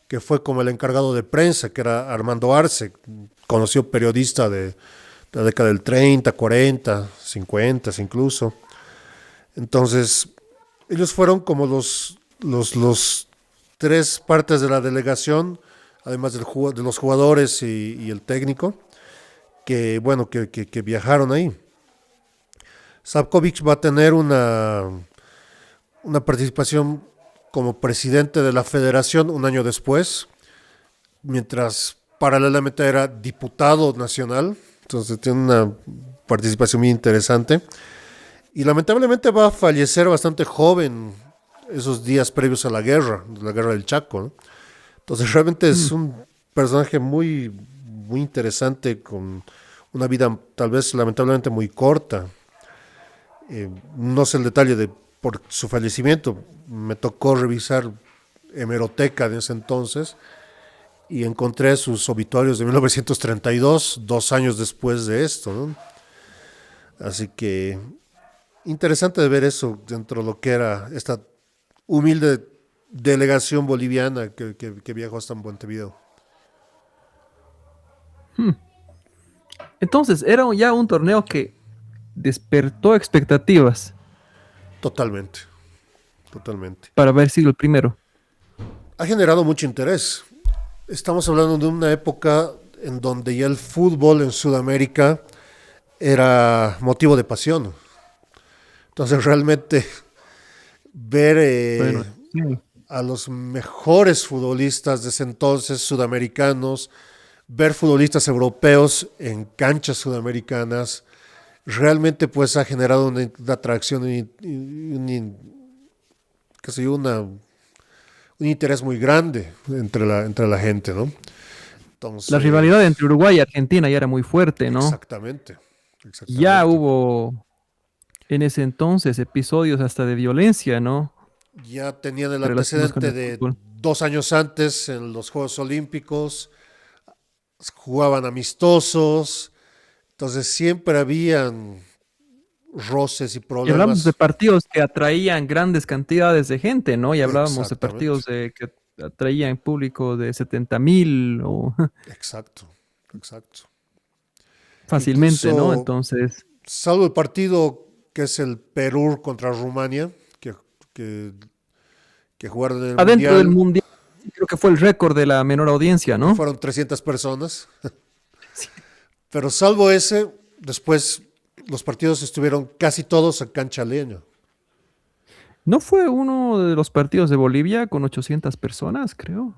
que fue como el encargado de prensa, que era Armando Arce, conocido periodista de la década del 30, 40, 50 incluso. Entonces, ellos fueron como los tres partes de la delegación, además de los jugadores y el técnico, que bueno, que viajaron ahí. Sapkovic va a tener una participación como presidente de la federación un año después, mientras paralelamente era diputado nacional, entonces tiene una participación muy interesante. Y lamentablemente va a fallecer bastante joven esos días previos a la guerra del Chaco, ¿no? Entonces realmente mm. es un personaje muy, muy interesante, con una vida tal vez lamentablemente muy corta. No sé el detalle de por su fallecimiento. Me tocó revisar hemeroteca de ese entonces y encontré sus obituarios de 1932, 2 años después de esto, ¿no? Así que interesante de ver eso dentro de lo que era esta humilde delegación boliviana que viajó hasta Montevideo. Entonces, era ya un torneo que despertó expectativas Totalmente, totalmente. para haber sido el primero. Ha generado mucho interés. Estamos hablando de una época en donde ya el fútbol en Sudamérica era motivo de pasión. Entonces realmente ver Bueno, sí. a los mejores futbolistas de ese entonces sudamericanos, ver futbolistas europeos en canchas sudamericanas, realmente pues ha generado una atracción qué sé yo, un interés muy grande entre la gente, ¿no? La rivalidad Entonces, entre Uruguay y Argentina ya era muy fuerte, ¿no? exactamente, Ya exactamente. hubo en ese entonces episodios hasta de violencia, ¿no? Ya tenían el Relacionados con antecedente el de fútbol. 2 años antes en los Juegos Olímpicos, jugaban amistosos, entonces siempre habían roces y Y hablamos de problemas. partidos que atraían grandes cantidades de gente, ¿no? Y hablábamos de Exactamente, partidos que atraían público de 70.000 o exacto, exacto. fácilmente, ¿no? Incluso, Entonces, salvo el partido que es el Perú contra Rumania, que, que jugaron en el adentro del Mundial, Mundial, creo que fue el récord de la menor audiencia, ¿no? fueron 300 personas, Sí. pero salvo ese, después los partidos estuvieron casi todos a cancha leña. ¿No fue uno de los partidos de Bolivia con 800 personas, creo?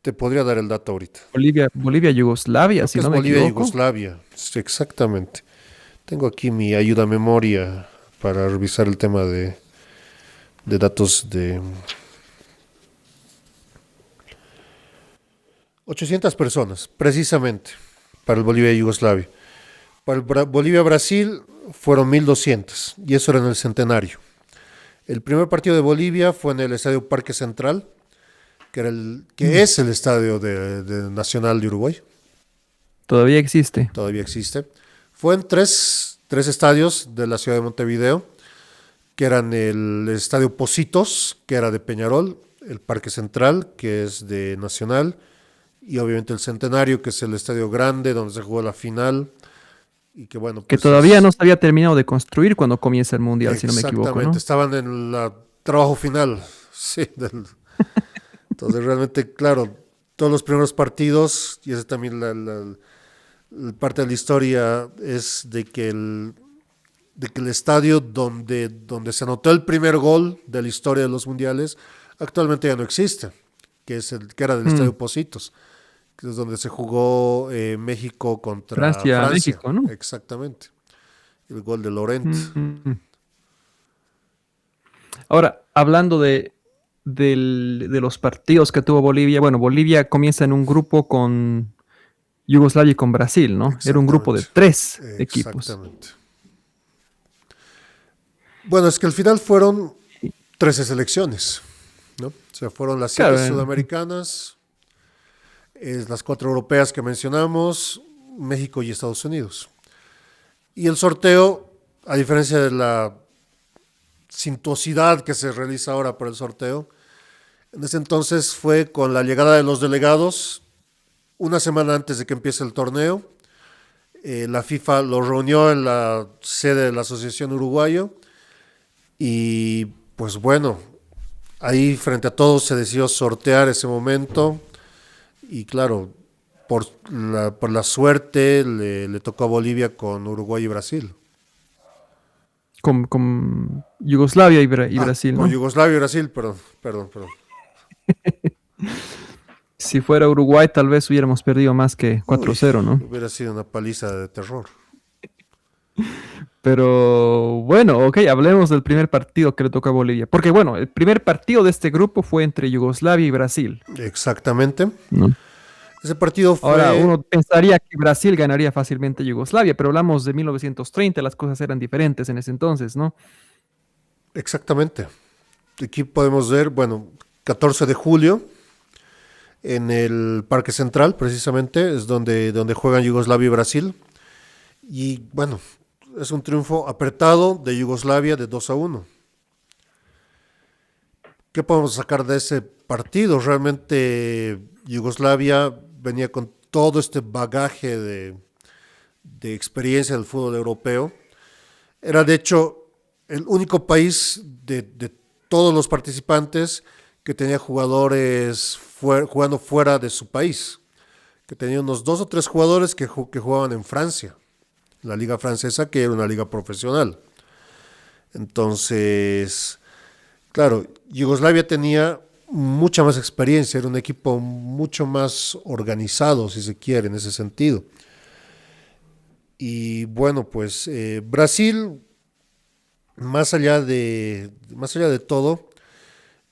Te podría dar el dato ahorita. Bolivia-Yugoslavia, Creo si que es no me Bolivia y equivoco. Yugoslavia. Sí, exactamente. Tengo aquí mi ayuda a memoria para revisar el tema de datos de 800 personas, precisamente, para el Bolivia y Yugoslavia. Para el Bolivia-Brasil fueron 1200 y eso era en el centenario. El primer partido de Bolivia fue en el Estadio Parque Central, que Mm, es el estadio de Nacional de Uruguay, todavía existe. todavía existe. Fue en tres estadios de la ciudad de Montevideo, que eran el Estadio Pocitos, que era de Peñarol, el Parque Central, que es de Nacional, y obviamente el Centenario, que es el estadio grande donde se jugó la final y que bueno, Que pues todavía no se había terminado de construir cuando comienza el Mundial, si no me equivoco, exactamente, ¿no? estaban en el trabajo final, sí, entonces realmente, claro, todos los primeros partidos, y esa también parte de la historia es de que el estadio donde se anotó el primer gol de la historia de los mundiales actualmente ya no existe, que era del Mm, Estadio Pocitos, que es donde se jugó México contra Francia, Francia, México, ¿no? exactamente, el gol de Laurent. Mm. Ahora, hablando de los partidos que tuvo Bolivia, bueno, Bolivia comienza en un grupo con Yugoslavia y con Brasil, ¿no? Era un grupo de Exactamente, 3 equipos. exactamente. Bueno, es que al final fueron Y, 13 selecciones, ¿no? O sea, fueron las 7 claro, sudamericanas, las 4 europeas que mencionamos, México y Estados Unidos. Y el sorteo, a diferencia de la suntuosidad que se realiza ahora por el sorteo, en ese entonces fue con la llegada de los delegados, una semana antes de que empiece el torneo. La FIFA los reunió en la sede de la Asociación Uruguayo y pues bueno, ahí frente a todos se decidió sortear ese momento y claro, por la suerte le tocó a Bolivia con Uruguay y Brasil. con Yugoslavia y Ah, Brasil, con ¿no? Yugoslavia y Brasil, perdón. Si fuera Uruguay, tal vez hubiéramos perdido más que Uy, 4-0, ¿no? hubiera sido una paliza de terror. Pero bueno, ok, hablemos del primer partido que le tocó a Bolivia. Porque bueno, el primer partido de este grupo fue entre Yugoslavia y Brasil, Exactamente. ¿no? Ese partido Ahora, fue uno pensaría que Brasil ganaría fácilmente a Yugoslavia, pero hablamos de 1930, las cosas eran diferentes en ese entonces, ¿no? exactamente. Aquí podemos ver, bueno, 14 de julio en el Parque Central, precisamente, es donde juegan Yugoslavia y Brasil. Y bueno, es un triunfo apretado de Yugoslavia de 2-1. ¿Qué podemos sacar de ese partido? Realmente Yugoslavia venía con todo este bagaje de experiencia del fútbol europeo. Era de hecho el único país de todos los participantes que tenía jugadores jugando fuera de su país, que tenía unos 2 o 3 jugadores que jugaban en Francia, la liga francesa, que era una liga profesional. Entonces, claro, Yugoslavia tenía mucha más experiencia, era un equipo mucho más organizado, si se quiere, en ese sentido. Y bueno, pues Brasil, más allá de todo,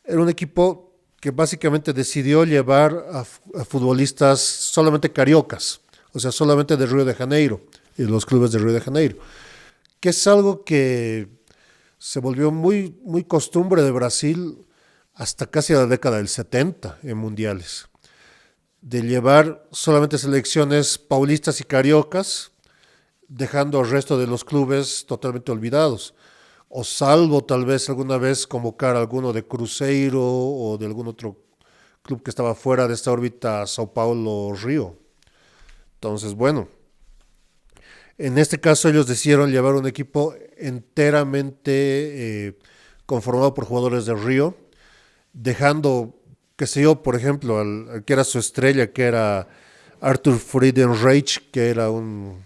era un equipo que básicamente decidió llevar a futbolistas solamente cariocas, o sea, solamente de Río de Janeiro y los clubes de Río de Janeiro, que es algo que se volvió muy costumbre de Brasil hasta casi la década del 70 en mundiales, de llevar solamente selecciones paulistas y cariocas, dejando al resto de los clubes totalmente olvidados. O salvo tal vez alguna vez convocar a alguno de Cruzeiro o de algún otro club que estaba fuera de esta órbita Sao Paulo-Río. Entonces, bueno, en este caso ellos decidieron llevar un equipo enteramente conformado por jugadores de Río, dejando, qué sé yo, por ejemplo, al que era su estrella, que era Arthur Friedenreich, que era un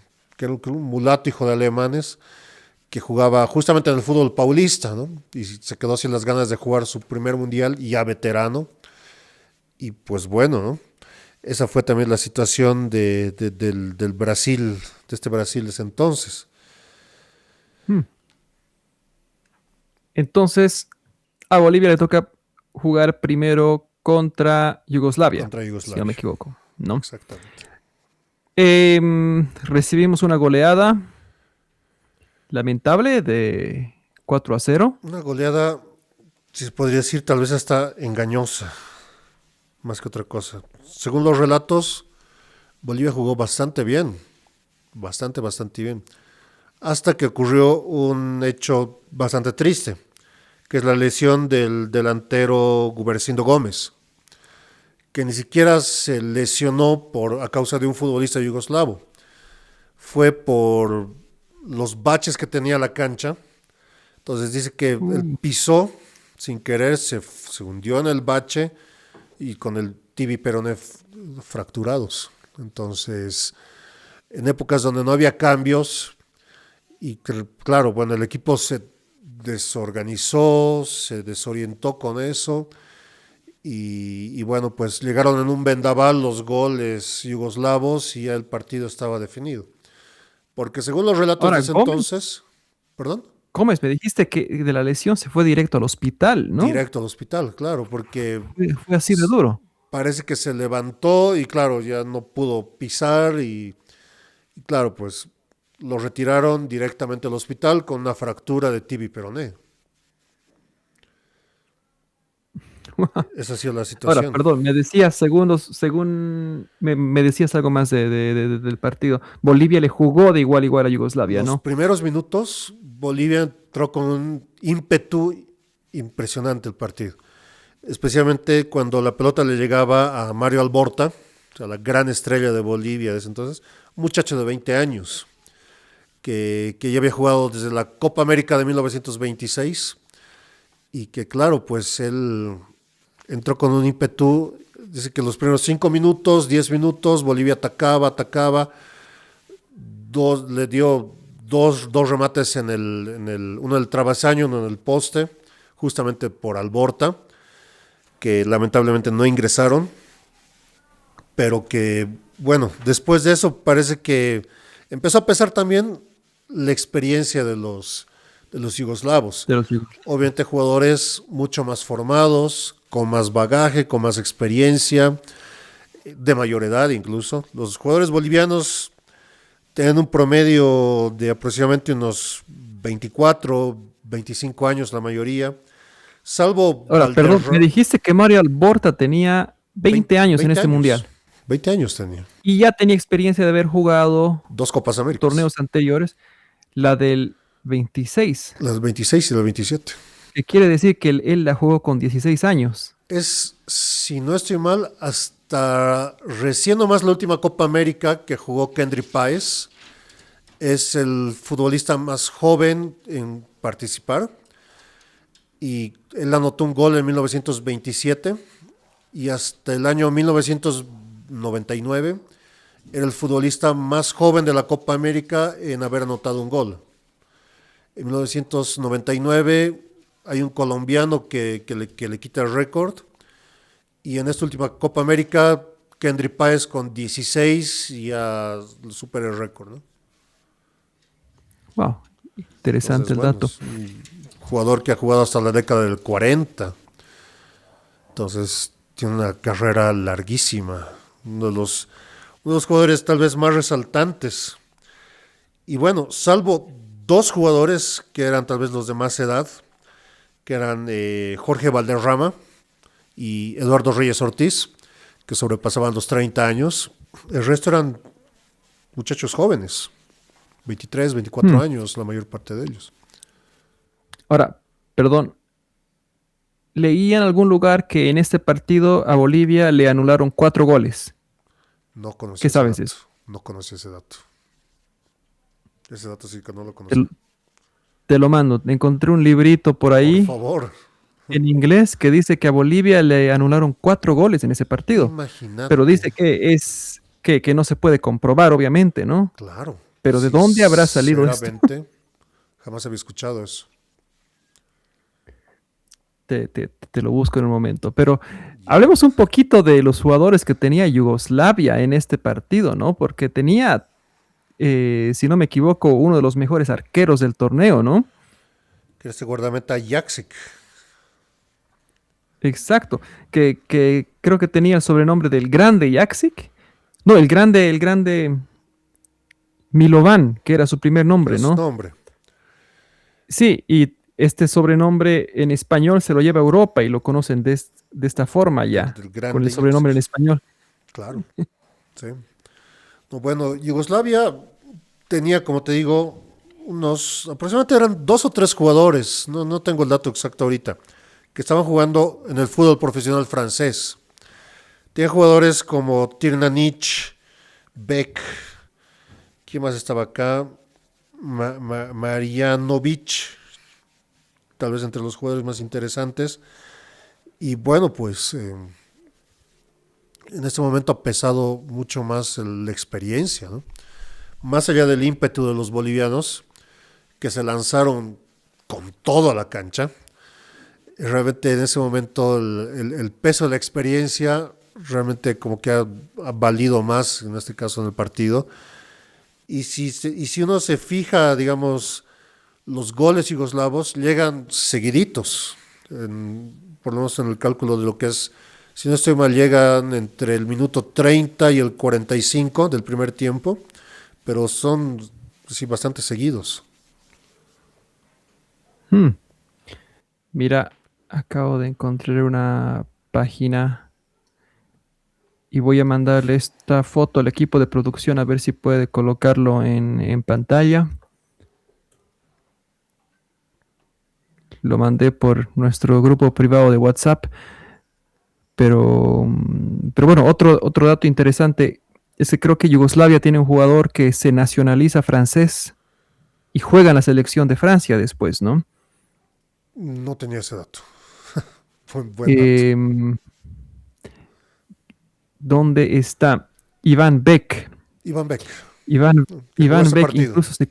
mulato hijo de alemanes, que jugaba justamente en el fútbol paulista, ¿no? Y se quedó sin las ganas de jugar su primer mundial, y ya veterano. Y pues bueno, ¿no? Esa fue también la situación del Brasil, de este Brasil de ese entonces, Hmm. Entonces, a Bolivia le toca jugar primero contra Yugoslavia, contra si no me Yugoslavia. equivoco, ¿no? Exactamente. Recibimos una goleada lamentable de 4-0. Una goleada, si se podría decir, tal vez hasta engañosa, más que otra cosa. Según los relatos, Bolivia jugó bastante bien, bastante bien, hasta que ocurrió un hecho bastante triste, que es la lesión del delantero Gumersindo Gómez, que ni siquiera se lesionó a causa de un futbolista yugoslavo. fue por los baches que tenía la cancha. Entonces dice que él pisó sin querer, se hundió en el bache y con el tibia y peroné fracturados. Entonces, en épocas donde no había cambios, y claro, bueno, el equipo se desorganizó, se desorientó con eso, y bueno, pues llegaron en un vendaval los goles yugoslavos y ya el partido estaba definido. Porque según los relatos de Ahora, ese entonces, perdón, Gómez, me dijiste que de la lesión se fue directo al hospital, ¿no? directo al hospital, claro, porque Fue así de duro. parece que se levantó y claro, ya no pudo pisar y claro, pues lo retiraron directamente al hospital con una fractura de tibia y peroné. Esa ha sido la Ahora, situación. perdón, me decías según me decías algo más del partido. Bolivia le jugó de igual a igual a Yugoslavia, Los ¿no? primeros minutos, Bolivia entró con un ímpetu impresionante el partido. Especialmente cuando la pelota le llegaba a Mario Alborta, o sea, la gran estrella de Bolivia de ese entonces, un muchacho de 20 años, que ya había jugado desde la Copa América de 1926 y que claro, pues él entró con un ímpetu, dice que los primeros 5 minutos, 10 minutos, Bolivia atacaba, le dio dos remates uno en el travesaño, uno en el poste, justamente por Alborta, que lamentablemente no ingresaron, pero que, bueno, después de eso parece que empezó a pesar también la experiencia de los yugoslavos. De los Yugos- Obviamente jugadores mucho más formados, con más bagaje, con más experiencia, de mayor edad incluso. Los jugadores bolivianos tienen un promedio de aproximadamente unos 24, 25 años la mayoría, salvo Ahora, perdón, me Valderrama, dijiste que Mario Alborta tenía 20 años en 20 este años. mundial 20 años tenía. y ya tenía experiencia de haber jugado Dos Copas Américas. torneos anteriores, la del 26, Las 26 y las 27. que quiere decir que él la jugó con 16 años. Es, si no estoy mal, hasta recién nomás la última Copa América que jugó Kendry Páez. Es el futbolista más joven en participar. Y él anotó un gol en 1927 y hasta el año 1999 era el futbolista más joven de la Copa América en haber anotado un gol. En 1999 hay un colombiano que le quita el récord y en esta última Copa América Kendry Páez con 16 ya supera el récord, ¿no? Wow, interesante Entonces, el bueno, dato. es un jugador que ha jugado hasta la década del 40. Entonces, tiene una carrera larguísima. Uno de los jugadores tal vez más resaltantes. Y bueno, salvo dos jugadores que eran tal vez los de más edad, que eran Jorge Valderrama y Eduardo Reyes Ortiz, que sobrepasaban los 30 años. El resto eran muchachos jóvenes, 23, 24 años, la mayor parte de ellos. Ahora, perdón, leí en algún lugar que en este partido a Bolivia le anularon 4 goles. No conocí ¿Qué ese sabes dato. de eso? No conocí ese dato. Ese dato sí que no lo Te, conocí. te lo mando. Encontré un librito por Por ahí favor, en inglés que dice que a Bolivia le anularon 4 goles en ese partido. Pero imagínate. dice que no se puede comprobar, obviamente, ¿no? Claro. Pero ¿de dónde habrá salido esto? Sinceramente, jamás había escuchado eso. Te lo busco en un momento. Pero hablemos un poquito de los jugadores que tenía Yugoslavia en este partido, ¿no? Porque tenía, si no me equivoco, uno de los mejores arqueros del torneo, ¿no? Que este guardameta Jaksic. Exacto. Que creo que tenía el sobrenombre del Grande Jaksic. No, el grande Milovan, que era su primer Pero nombre, es su ¿no? nombre. Sí, y este sobrenombre en español se lo lleva a Europa y lo conocen de esta forma ya, Del con el grande sobrenombre en Jaksic. español. Claro. Sí. No, bueno, Yugoslavia tenía, como te digo, aproximadamente eran 2 o 3 jugadores, no tengo el dato exacto ahorita, que estaban jugando en el fútbol profesional francés. Tenía jugadores como Tirnanic, Beck, ¿Quién más estaba acá? Marjanovic, tal vez entre los jugadores más interesantes. Y bueno, pues en este momento ha pesado mucho más la experiencia, ¿no? Más allá del ímpetu de los bolivianos, que se lanzaron con todo a la cancha, realmente en ese momento el peso de la experiencia realmente como que ha valido más, en este caso en el partido. Y si uno se fija, digamos, los goles yugoslavos llegan seguiditos, por lo menos en el cálculo de lo que es, si no estoy mal, llegan entre el minuto 30 y el 45 del primer tiempo, pero son sí bastante seguidos. Hmm. Mira, acabo de encontrar una página y voy a mandarle esta foto al equipo de producción a ver si puede colocarlo en pantalla. Lo mandé por nuestro grupo privado de WhatsApp. Pero bueno, otro dato interesante es que creo que Yugoslavia tiene un jugador que se nacionaliza francés y juega en la selección de Francia después, ¿no? No tenía ese dato. Fue un buen dato. Eh, ¿Dónde está Iván Beck? Iván Beck, Iván, que jugó Iván ese Beck partido. incluso se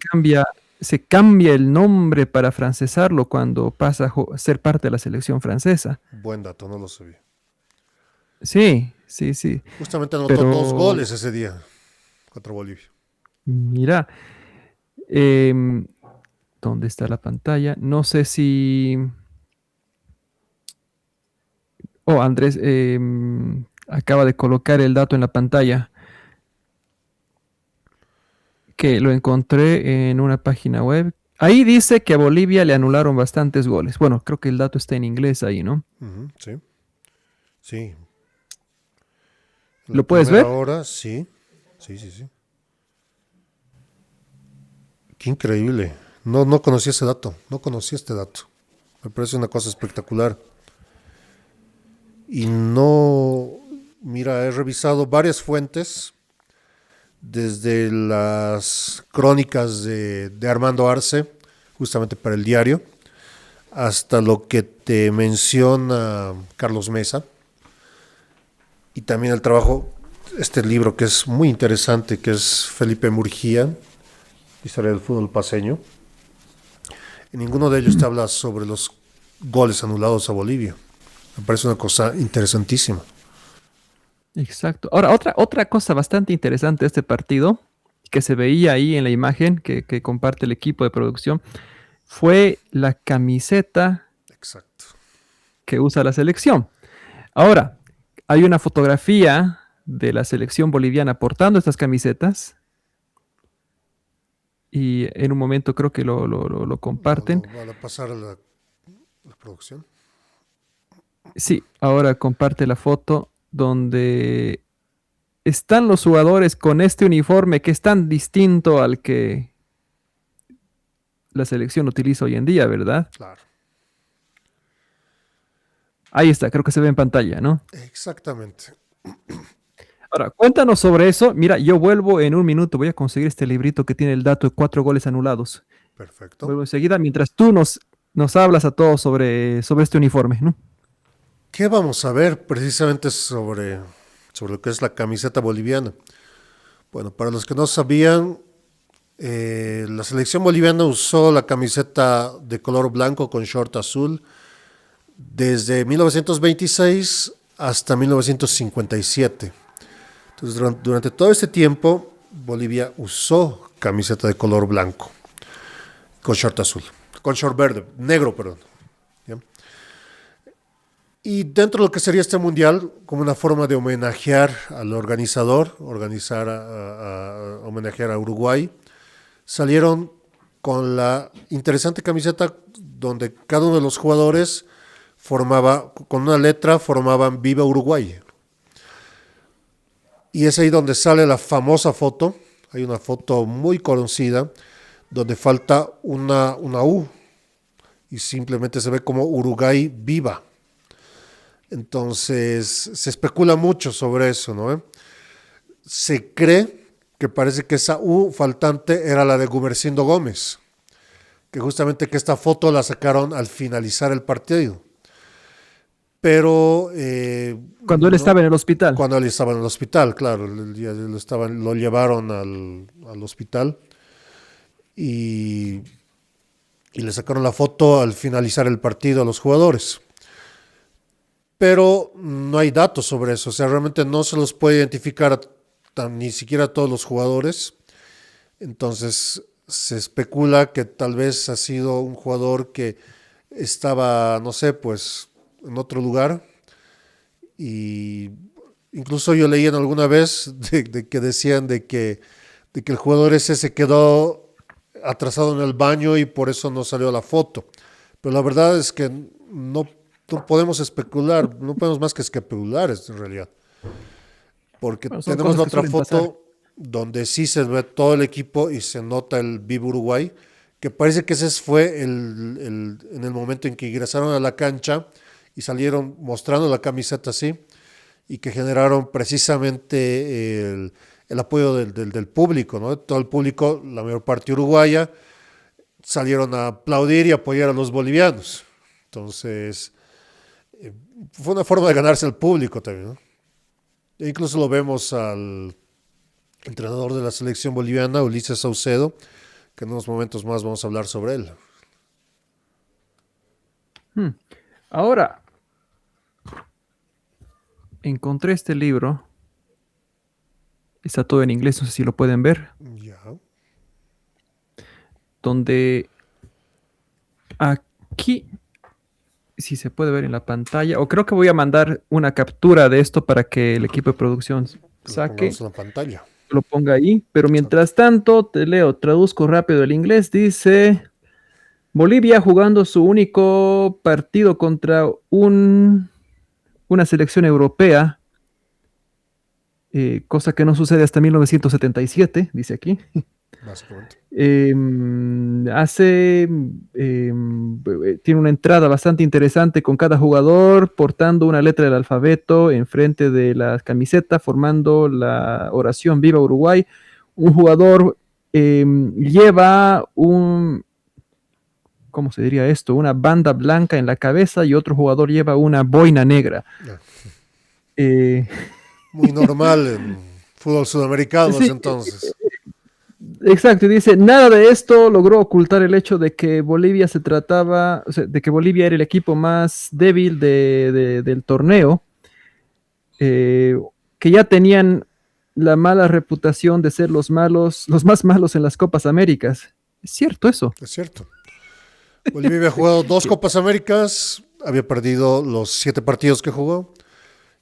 cambia el nombre para francesarlo cuando pasa a ser parte de la selección francesa. Buen dato, no lo sabía. Sí, sí, sí. Justamente anotó dos Pero goles ese día contra Bolivia. mira, em, ¿dónde está la pantalla? No sé si... Oh, Andrés acaba de colocar el dato en la pantalla, que lo encontré en una página web. Ahí dice que a Bolivia le anularon bastantes goles. Bueno, creo que el dato está en inglés ahí, ¿no? Ujú, sí, sí. En la ¿Lo puedes primera ver? hora, sí. Sí, sí, sí. Qué increíble. No, no conocía ese dato. No conocía este dato. Me parece una cosa espectacular. Y no, mira, he revisado varias fuentes, desde las crónicas de Armando Arce, justamente para el diario, hasta lo que te menciona Carlos Mesa, y también el trabajo, este libro que es muy interesante, que es Felipe Murgía, Historia del fútbol paseño. En ninguno de ellos te habla sobre los goles anulados a Bolivia. Me parece una cosa interesantísima. Exacto. Ahora, otra cosa bastante interesante de este partido, que se veía ahí en la imagen que comparte el equipo de producción, fue la camiseta Exacto. que usa la selección. Ahora, hay una fotografía de la selección boliviana portando estas camisetas y en un momento creo que lo comparten. Van a pasar a la producción. Sí, ahora comparte la foto donde están los jugadores con este uniforme que es tan distinto al que la selección utiliza hoy en día, ¿verdad? Claro. Ahí está, creo que se ve en pantalla, ¿no? Exactamente. Ahora, cuéntanos sobre eso. Mira, yo vuelvo en un minuto, voy a conseguir este librito que tiene el dato de 4 goles anulados. Perfecto. Vuelvo enseguida mientras tú nos hablas a todos sobre este uniforme, ¿no? ¿Qué vamos a ver precisamente sobre lo que es la camiseta boliviana? Bueno, para los que no sabían, la selección boliviana usó la camiseta de color blanco con short azul desde 1926 hasta 1957. Entonces, durante todo este tiempo, Bolivia usó camiseta de color blanco con short azul, con short verde, negro, perdón. ¿Ya? Y dentro de lo que sería este mundial, como una forma de homenajear al organizador, homenajear a Uruguay, salieron con la interesante camiseta donde cada uno de los jugadores formaba, con una letra, formaban Viva Uruguay. Y es ahí donde sale la famosa foto. Hay una foto muy conocida donde falta una U y simplemente se ve como Uruguay viva. Entonces se especula mucho sobre eso, ¿no? Se cree que parece que esa U faltante era la de Gumercindo Gómez, que justamente que esta foto la sacaron al finalizar el partido. Pero Cuando él estaba en el hospital. cuando él estaba en el hospital, claro, lo llevaron al hospital y, y le sacaron la foto al finalizar el partido a los jugadores. Pero no hay datos sobre eso, o sea, realmente no se los puede identificar ni siquiera a todos los jugadores. Entonces se especula que tal vez ha sido un jugador que estaba, no sé, pues en otro lugar. Y incluso yo leí en alguna vez de que decían de que el jugador ese se quedó atrasado en el baño y por eso no salió la foto. Pero la verdad es que no podemos especular, no podemos más que especular en realidad. Porque Bueno, son tenemos cosas la que otra suelen foto pasar. donde sí se ve todo el equipo y se nota el Viva Uruguay, que parece que ese fue en el momento en que ingresaron a la cancha y salieron mostrando la camiseta así y que generaron precisamente el apoyo del público, ¿no? Todo el público, la mayor parte uruguaya, salieron a aplaudir y apoyar a los bolivianos. Entonces, fue una forma de ganarse al público también, ¿no? E incluso lo vemos al entrenador de la selección boliviana, Ulises Saucedo, que en unos momentos más vamos a hablar sobre él. Hmm. Ahora, encontré este libro. Está todo en inglés, no sé si lo pueden ver. Ya. Donde aquí, si se puede ver en la pantalla, o creo que voy a mandar una captura de esto para que el equipo de producción Lo saque, pongamos en la pantalla. lo ponga ahí. Pero mientras tanto, te leo, traduzco rápido el inglés. Dice: Bolivia jugando su único partido contra una selección europea, cosa que no sucede hasta 1977, dice aquí. Básicamente. Tiene una entrada bastante interesante con cada jugador portando una letra del alfabeto enfrente de la camiseta, formando la oración Viva Uruguay. Un jugador lleva ¿cómo se diría esto? Una banda blanca en la cabeza y otro jugador lleva una boina negra. Ya. Eh, Muy normal en fútbol sudamericano sí, entonces. exacto, y dice, nada de esto logró ocultar el hecho de que Bolivia se trataba, o sea, de que Bolivia era el equipo más débil del torneo, que ya tenían la mala reputación de ser los más malos en las Copas Américas. Es cierto eso. Es cierto. Bolivia había jugado 2 Copas Américas, había perdido los 7 partidos que jugó,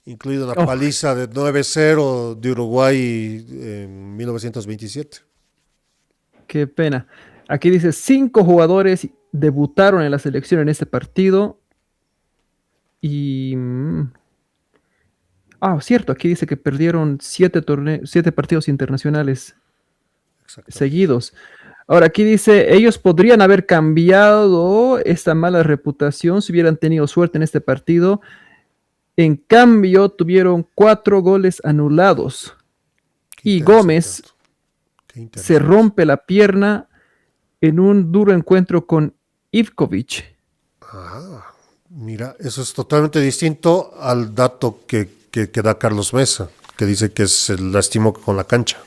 incluido una paliza de 9-0 de Uruguay en 1927. Qué pena. Aquí dice, 5 jugadores debutaron en la selección en este partido y... cierto, aquí dice que perdieron 7 partidos internacionales seguidos. Ahora, aquí dice, ellos podrían haber cambiado esta mala reputación si hubieran tenido suerte en este partido. En cambio, tuvieron 4 goles anulados. Y Gómez se rompe la pierna en un duro encuentro con Ivkovic. Mira, eso es totalmente distinto al dato que da Carlos Mesa, que dice que se lastimó con la cancha.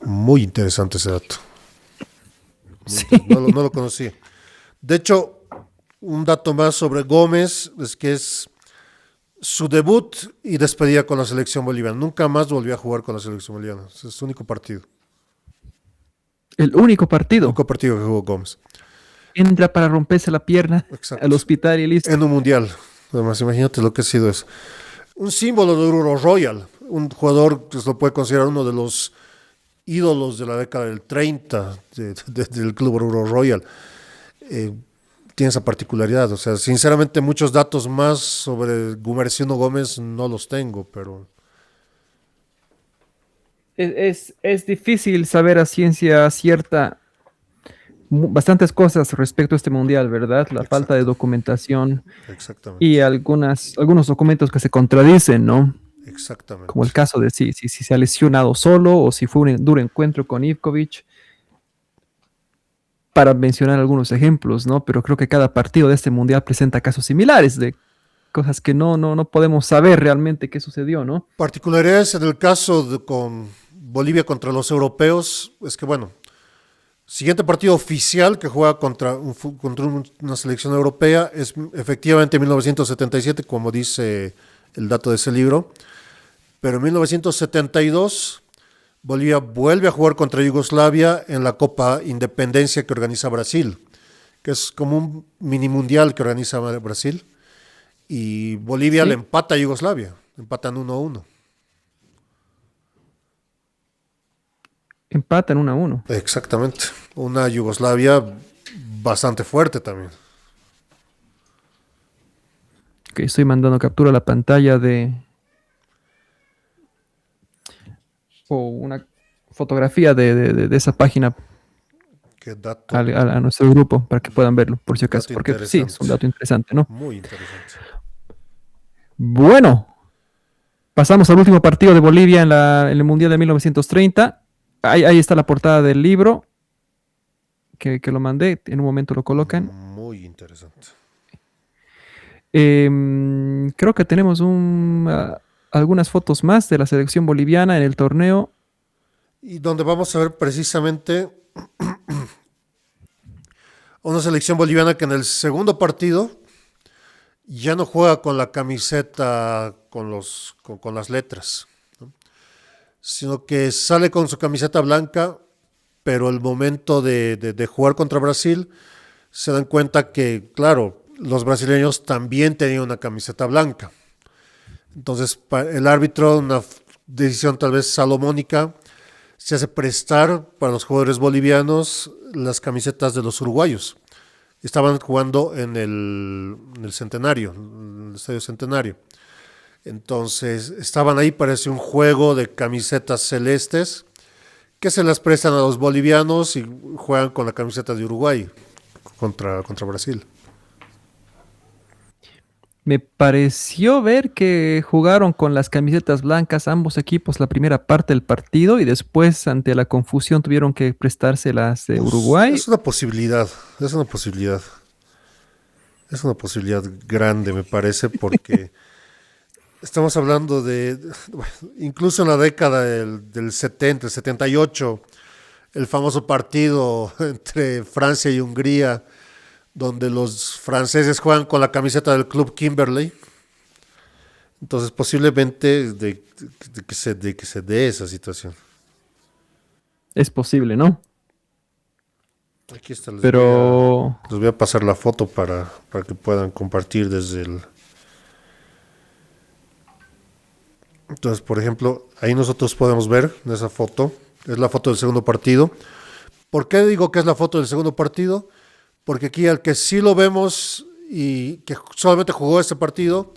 Muy interesante ese dato. Sí. No lo conocía. De hecho, un dato más sobre Gómez es que es su debut y despedida con la selección boliviana. Nunca más volvió a jugar con la selección boliviana. Es su único partido. El único partido. El único partido que jugó Gómez. Entra para romperse la pierna. Exacto. Al hospital y listo. En un mundial. Además, imagínate lo que ha sido eso. Un símbolo de Oruro Royal. Un jugador que se lo puede considerar uno de los ídolos de la década del 30 del club Oruro Royal. Tiene esa particularidad. O sea, sinceramente, muchos datos más sobre Gumercindo Gómez no los tengo, pero... Es difícil saber a ciencia cierta bastantes cosas respecto a este mundial, ¿verdad? La Exacto. falta de documentación Exactamente. y algunos documentos que se contradicen, ¿no? Exactamente. como el caso de si se ha lesionado solo o si fue un duro encuentro con Ivkovic, para mencionar algunos ejemplos, ¿no? Pero creo que cada partido de este mundial presenta casos similares de cosas que no podemos saber realmente qué sucedió, ¿no? Particularidades en el caso con Bolivia contra los europeos es que, bueno, siguiente partido oficial que juega contra una selección europea es efectivamente 1977, como dice el dato de ese libro. Pero en 1972 Bolivia vuelve a jugar contra Yugoslavia en la Copa Independencia que organiza Brasil, que es como un mini mundial que organiza Brasil. Y Bolivia le Sí, empata a Yugoslavia, empatan 1-1. empatan 1-1. Exactamente. Una Yugoslavia bastante fuerte también. Que estoy mandando captura a la pantalla o una fotografía de esa página Qué dato, a nuestro grupo para que puedan verlo, por si acaso, dato porque sí, es interesante. un dato interesante, ¿no? Muy interesante. Bueno, pasamos al último partido de Bolivia en el Mundial de 1930. Ahí está la portada del libro que lo mandé, en un momento lo colocan. Muy interesante. Creo que tenemos algunas fotos más de la selección boliviana en el torneo. Y donde vamos a ver precisamente una selección boliviana que en el segundo partido ya no juega con la camiseta con las letras, ¿no? Sino que sale con su camiseta blanca, pero el momento de jugar contra Brasil se dan cuenta que, claro, los brasileños también tenían una camiseta blanca. Entonces el árbitro, una decisión tal vez salomónica, se hace prestar para los jugadores bolivianos las camisetas de los uruguayos. Estaban jugando en el Centenario, en el Estadio Centenario. Entonces estaban ahí, parece un juego de camisetas celestes que se las prestan a los bolivianos y juegan con la camiseta de Uruguay contra Brasil. Me pareció ver que jugaron con las camisetas blancas ambos equipos la primera parte del partido y después, ante la confusión, tuvieron que prestárselas de Pues Uruguay. es una posibilidad, es una posibilidad. Es una posibilidad grande, me parece, porque estamos hablando bueno, incluso en la década del 70, el 78, el famoso partido entre Francia y Hungría, donde los franceses juegan con la camiseta del club Kimberley. Entonces, posiblemente de que se dé esa situación. Es posible, ¿no? Aquí está, Pero les voy a pasar la foto para que puedan compartir desde el... Entonces, por ejemplo, ahí nosotros podemos ver en esa foto, es la foto del segundo partido. ¿Por qué digo que es la foto del segundo partido? Porque aquí al que sí lo vemos y que solamente jugó este partido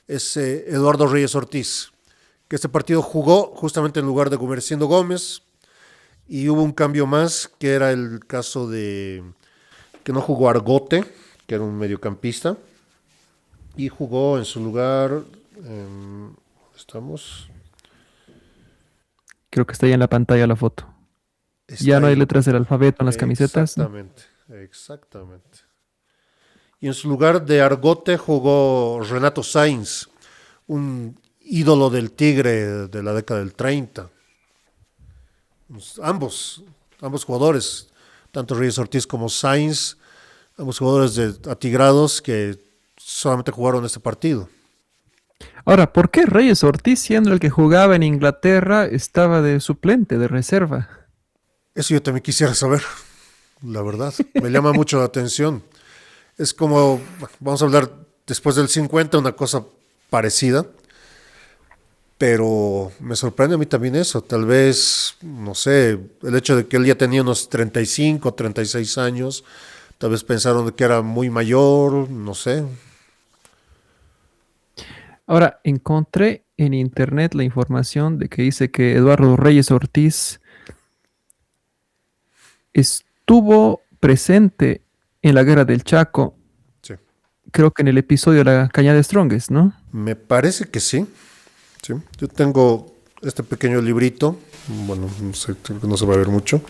es Eduardo Reyes Ortiz, que este partido jugó justamente en lugar de Gumercindo Gómez, y hubo un cambio más, que era el caso de que no jugó Argote, que era un mediocampista, y jugó en su lugar, estamos, creo que está ahí en la pantalla la foto. está Ya no ahí hay la letras del pantalla. alfabeto en las camisetas, ¿no? Exactamente, exactamente. Y en su lugar de Argote jugó Renato Sainz, un ídolo del Tigre de la década del 30. Ambos jugadores, tanto Reyes Ortiz como Sainz, ambos jugadores atigrados que solamente jugaron este partido. Ahora, ¿por qué Reyes Ortiz, siendo el que jugaba en Inglaterra, estaba de suplente, de reserva? Eso yo también quisiera saber, la verdad. Me llama mucho la atención. Es como, vamos a hablar después del 50, una cosa parecida, pero me sorprende a mí también eso. Tal vez, no sé, el hecho de que él ya tenía unos 35, 36 años, tal vez pensaron que era muy mayor, no sé. Ahora, encontré en internet la información de que dice que Eduardo Reyes Ortiz estuvo presente en la Guerra del Chaco, Sí. creo que en el episodio de la Cañada de Strongest, ¿no? Me parece que sí. ¿sí? Yo tengo este pequeño librito, bueno, no sé, creo que no se va a ver mucho,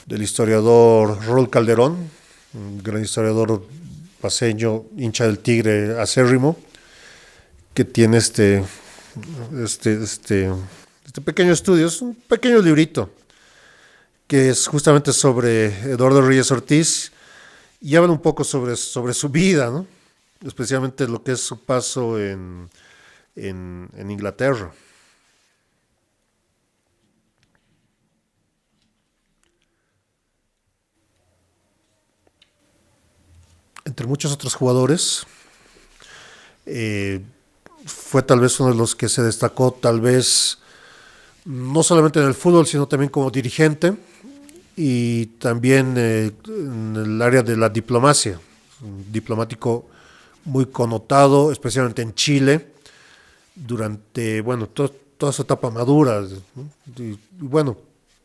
del historiador Raúl Calderón, un gran historiador paseño, hincha del Tigre acérrimo, que tiene este, este, este pequeño estudio, es un pequeño librito, que es justamente sobre Eduardo Reyes Ortiz y habla un poco sobre su vida, ¿no? Especialmente lo que es su paso en Inglaterra. Entre muchos otros jugadores, eh, fue tal vez uno de los que se destacó, tal vez no solamente en el fútbol, sino también como dirigente y también en el área de la diplomacia. Un diplomático muy connotado, especialmente en Chile, durante, bueno, toda su etapa madura. ¿No? Y bueno,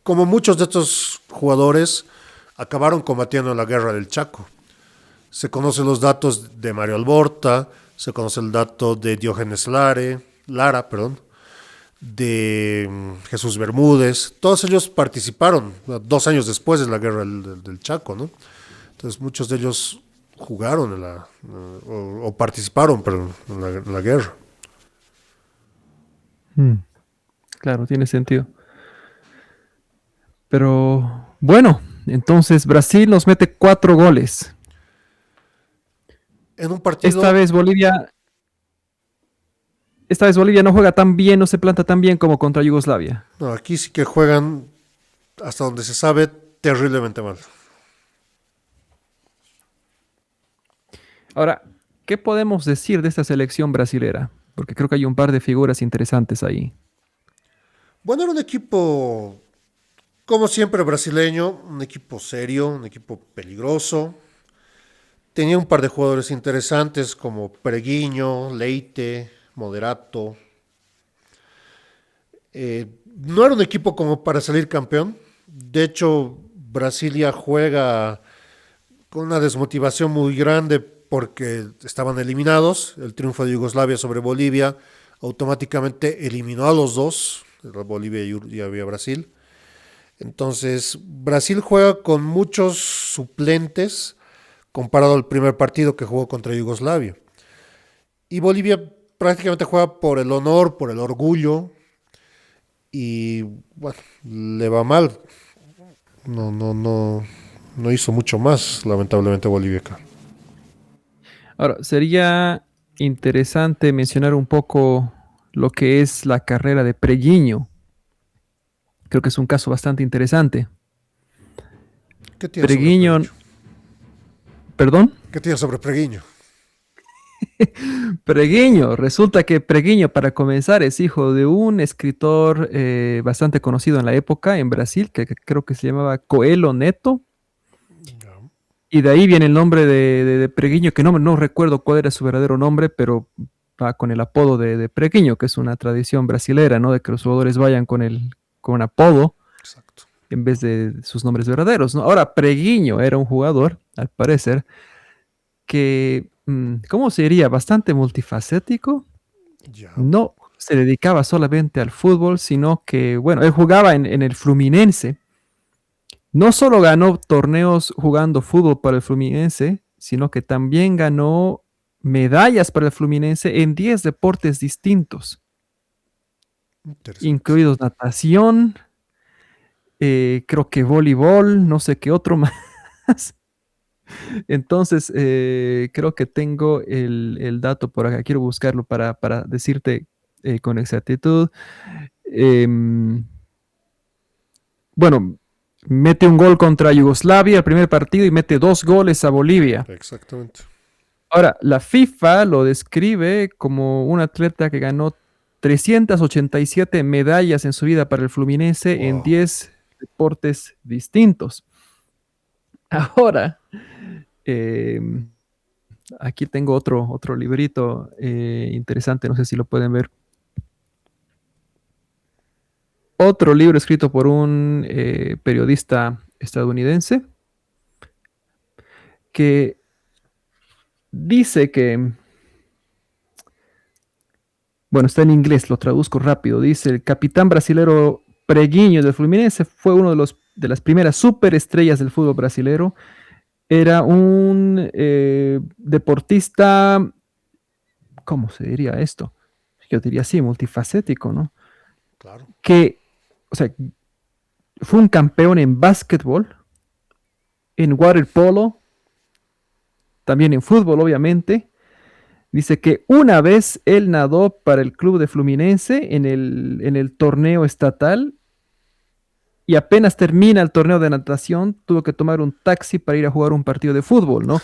como muchos de estos jugadores, acabaron combatiendo la guerra del Chaco. Se conocen los datos de Mario Alborta, se conoce el dato de Diógenes Lara, perdón, de Jesús Bermúdez. Todos ellos participaron 2 años después de la guerra del Chaco, ¿no? Entonces muchos de ellos jugaron o participaron, perdón, en la guerra. Mm, claro, tiene sentido. Pero bueno, entonces Brasil nos mete 4 goles. En un Esta partido, vez Bolivia, esta vez Bolivia no juega tan bien, no se planta tan bien como contra Yugoslavia. no, aquí sí que juegan, hasta donde se sabe, terriblemente mal. Ahora, ¿qué podemos decir de esta selección brasilera? Porque creo que hay un par de figuras interesantes ahí. Bueno, era un equipo, como siempre, brasileño, un equipo serio, un equipo peligroso. Tenía un par de jugadores interesantes como Preguiño, Leite, Moderato. No era un equipo como para salir campeón. De hecho, Brasilia juega con una desmotivación muy grande porque estaban eliminados. El triunfo de Yugoslavia sobre Bolivia automáticamente eliminó a los dos, Bolivia y había Brasil. Entonces, Brasil juega con muchos suplentes comparado al primer partido que jugó contra Yugoslavia. Y Bolivia prácticamente juega por el honor, por el orgullo, y bueno, le va mal. No hizo mucho más, lamentablemente, Bolivia acá. Ahora, sería interesante mencionar un poco lo que es la carrera de Preguiño. Creo que es un caso bastante interesante. ¿Qué tiene sobre Preguiño, Preguiño? perdón, ¿Qué tiene sobre Preguiño? Preguiño. Resulta que Preguiño, para comenzar, es hijo de un escritor bastante conocido en la época en Brasil, que creo que se llamaba Coelho Neto. No. Y de ahí viene el nombre de Preguiño, que no recuerdo cuál era su verdadero nombre, pero va con el apodo de Preguiño, que es una tradición brasilera, ¿no? De que los jugadores vayan con apodo Exacto. en vez de sus nombres verdaderos, ¿no? Ahora, Preguiño era un jugador, al parecer, que, ¿cómo se diría? Bastante multifacético. Ya. No se dedicaba solamente al fútbol, sino que, bueno, él jugaba en el Fluminense. No solo ganó torneos jugando fútbol para el Fluminense, sino que también ganó medallas para el Fluminense en 10 deportes distintos, Interesante. incluidos natación, creo que voleibol, no sé qué otro más. Entonces, creo que tengo el dato por acá. Quiero buscarlo para decirte con exactitud. Em, bueno, mete un gol contra Yugoslavia el primer partido y mete 2 goles a Bolivia. Exactamente. Ahora, la FIFA lo describe como un atleta que ganó 387 medallas en su vida para el Fluminense en Wow. 10 deportes distintos. Ahora, eh, aquí tengo otro librito interesante, no sé si lo pueden ver. Otro libro escrito por un periodista estadounidense que dice que Bueno, está en inglés, lo traduzco rápido. Dice, el capitán brasilero Preguinho del Fluminense fue uno de las primeras superestrellas del fútbol brasilero. Era un deportista, ¿cómo se diría esto? Yo diría así, multifacético, ¿no? Claro. Que, o sea, fue un campeón en básquetbol, en waterpolo, también en fútbol, obviamente. Dice que una vez él nadó para el club de Fluminense en el torneo estatal y apenas termina el torneo de natación, tuvo que tomar un taxi para ir a jugar un partido de fútbol, ¿no?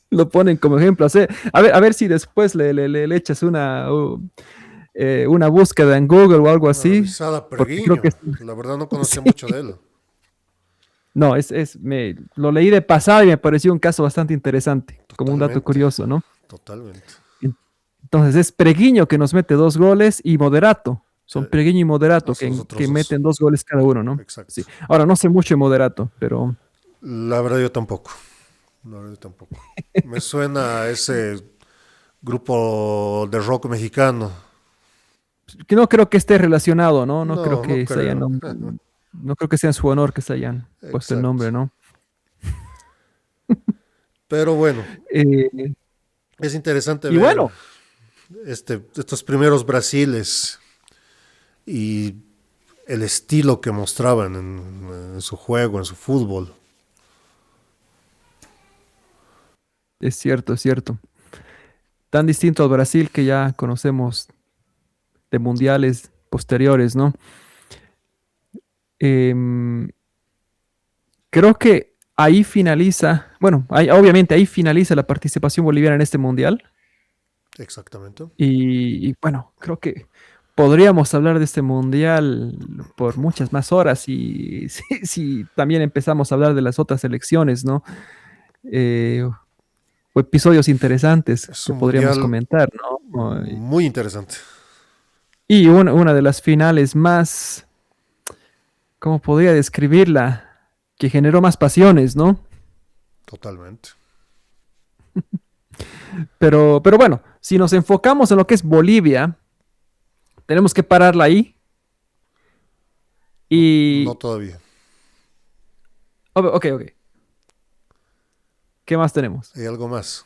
Lo ponen como ejemplo. O sea, a ver si después le echas una búsqueda en Google o algo Una así, revisada a porque creo que Perguiño. La verdad no conocía sí. mucho de él. No, lo leí de pasada y me pareció un caso bastante interesante, como un dato Totalmente, curioso, ¿no? totalmente. Entonces es Preguiño que nos mete 2 goles y Moderato. Son Eh, Preguiño y Moderato son los otros que dos. meten 2 goles cada uno, ¿no? Exacto. Sí. Ahora no sé mucho de Moderato, pero La verdad yo tampoco. La verdad yo tampoco. Me suena a ese grupo de rock mexicano. que no creo que esté relacionado, ¿no? No creo No, no que se hayan, creo. no creo que sea en su honor que se hayan puesto el Exacto. nombre, ¿no? Pero bueno, Eh, es interesante y ver bueno, estos primeros Brasiles y el estilo que mostraban en su juego, en su fútbol. es cierto, es cierto. Tan distinto al Brasil que ya conocemos de mundiales posteriores, ¿no? Em, Creo que ahí finaliza, bueno, obviamente ahí finaliza la participación boliviana en este mundial. Exactamente. Y bueno, creo que podríamos hablar de este mundial por muchas más horas y si también empezamos a hablar de las otras selecciones, ¿no? O episodios interesantes Es que un podríamos mundial comentar, ¿no? muy interesante. Y una de las finales más, ¿cómo podría describirla? Que generó más pasiones, ¿no? Totalmente. Pero bueno, si nos enfocamos en lo que es Bolivia, tenemos que pararla ahí. No, no Y, todavía. ok, ok. ¿Qué más tenemos? Hay algo más.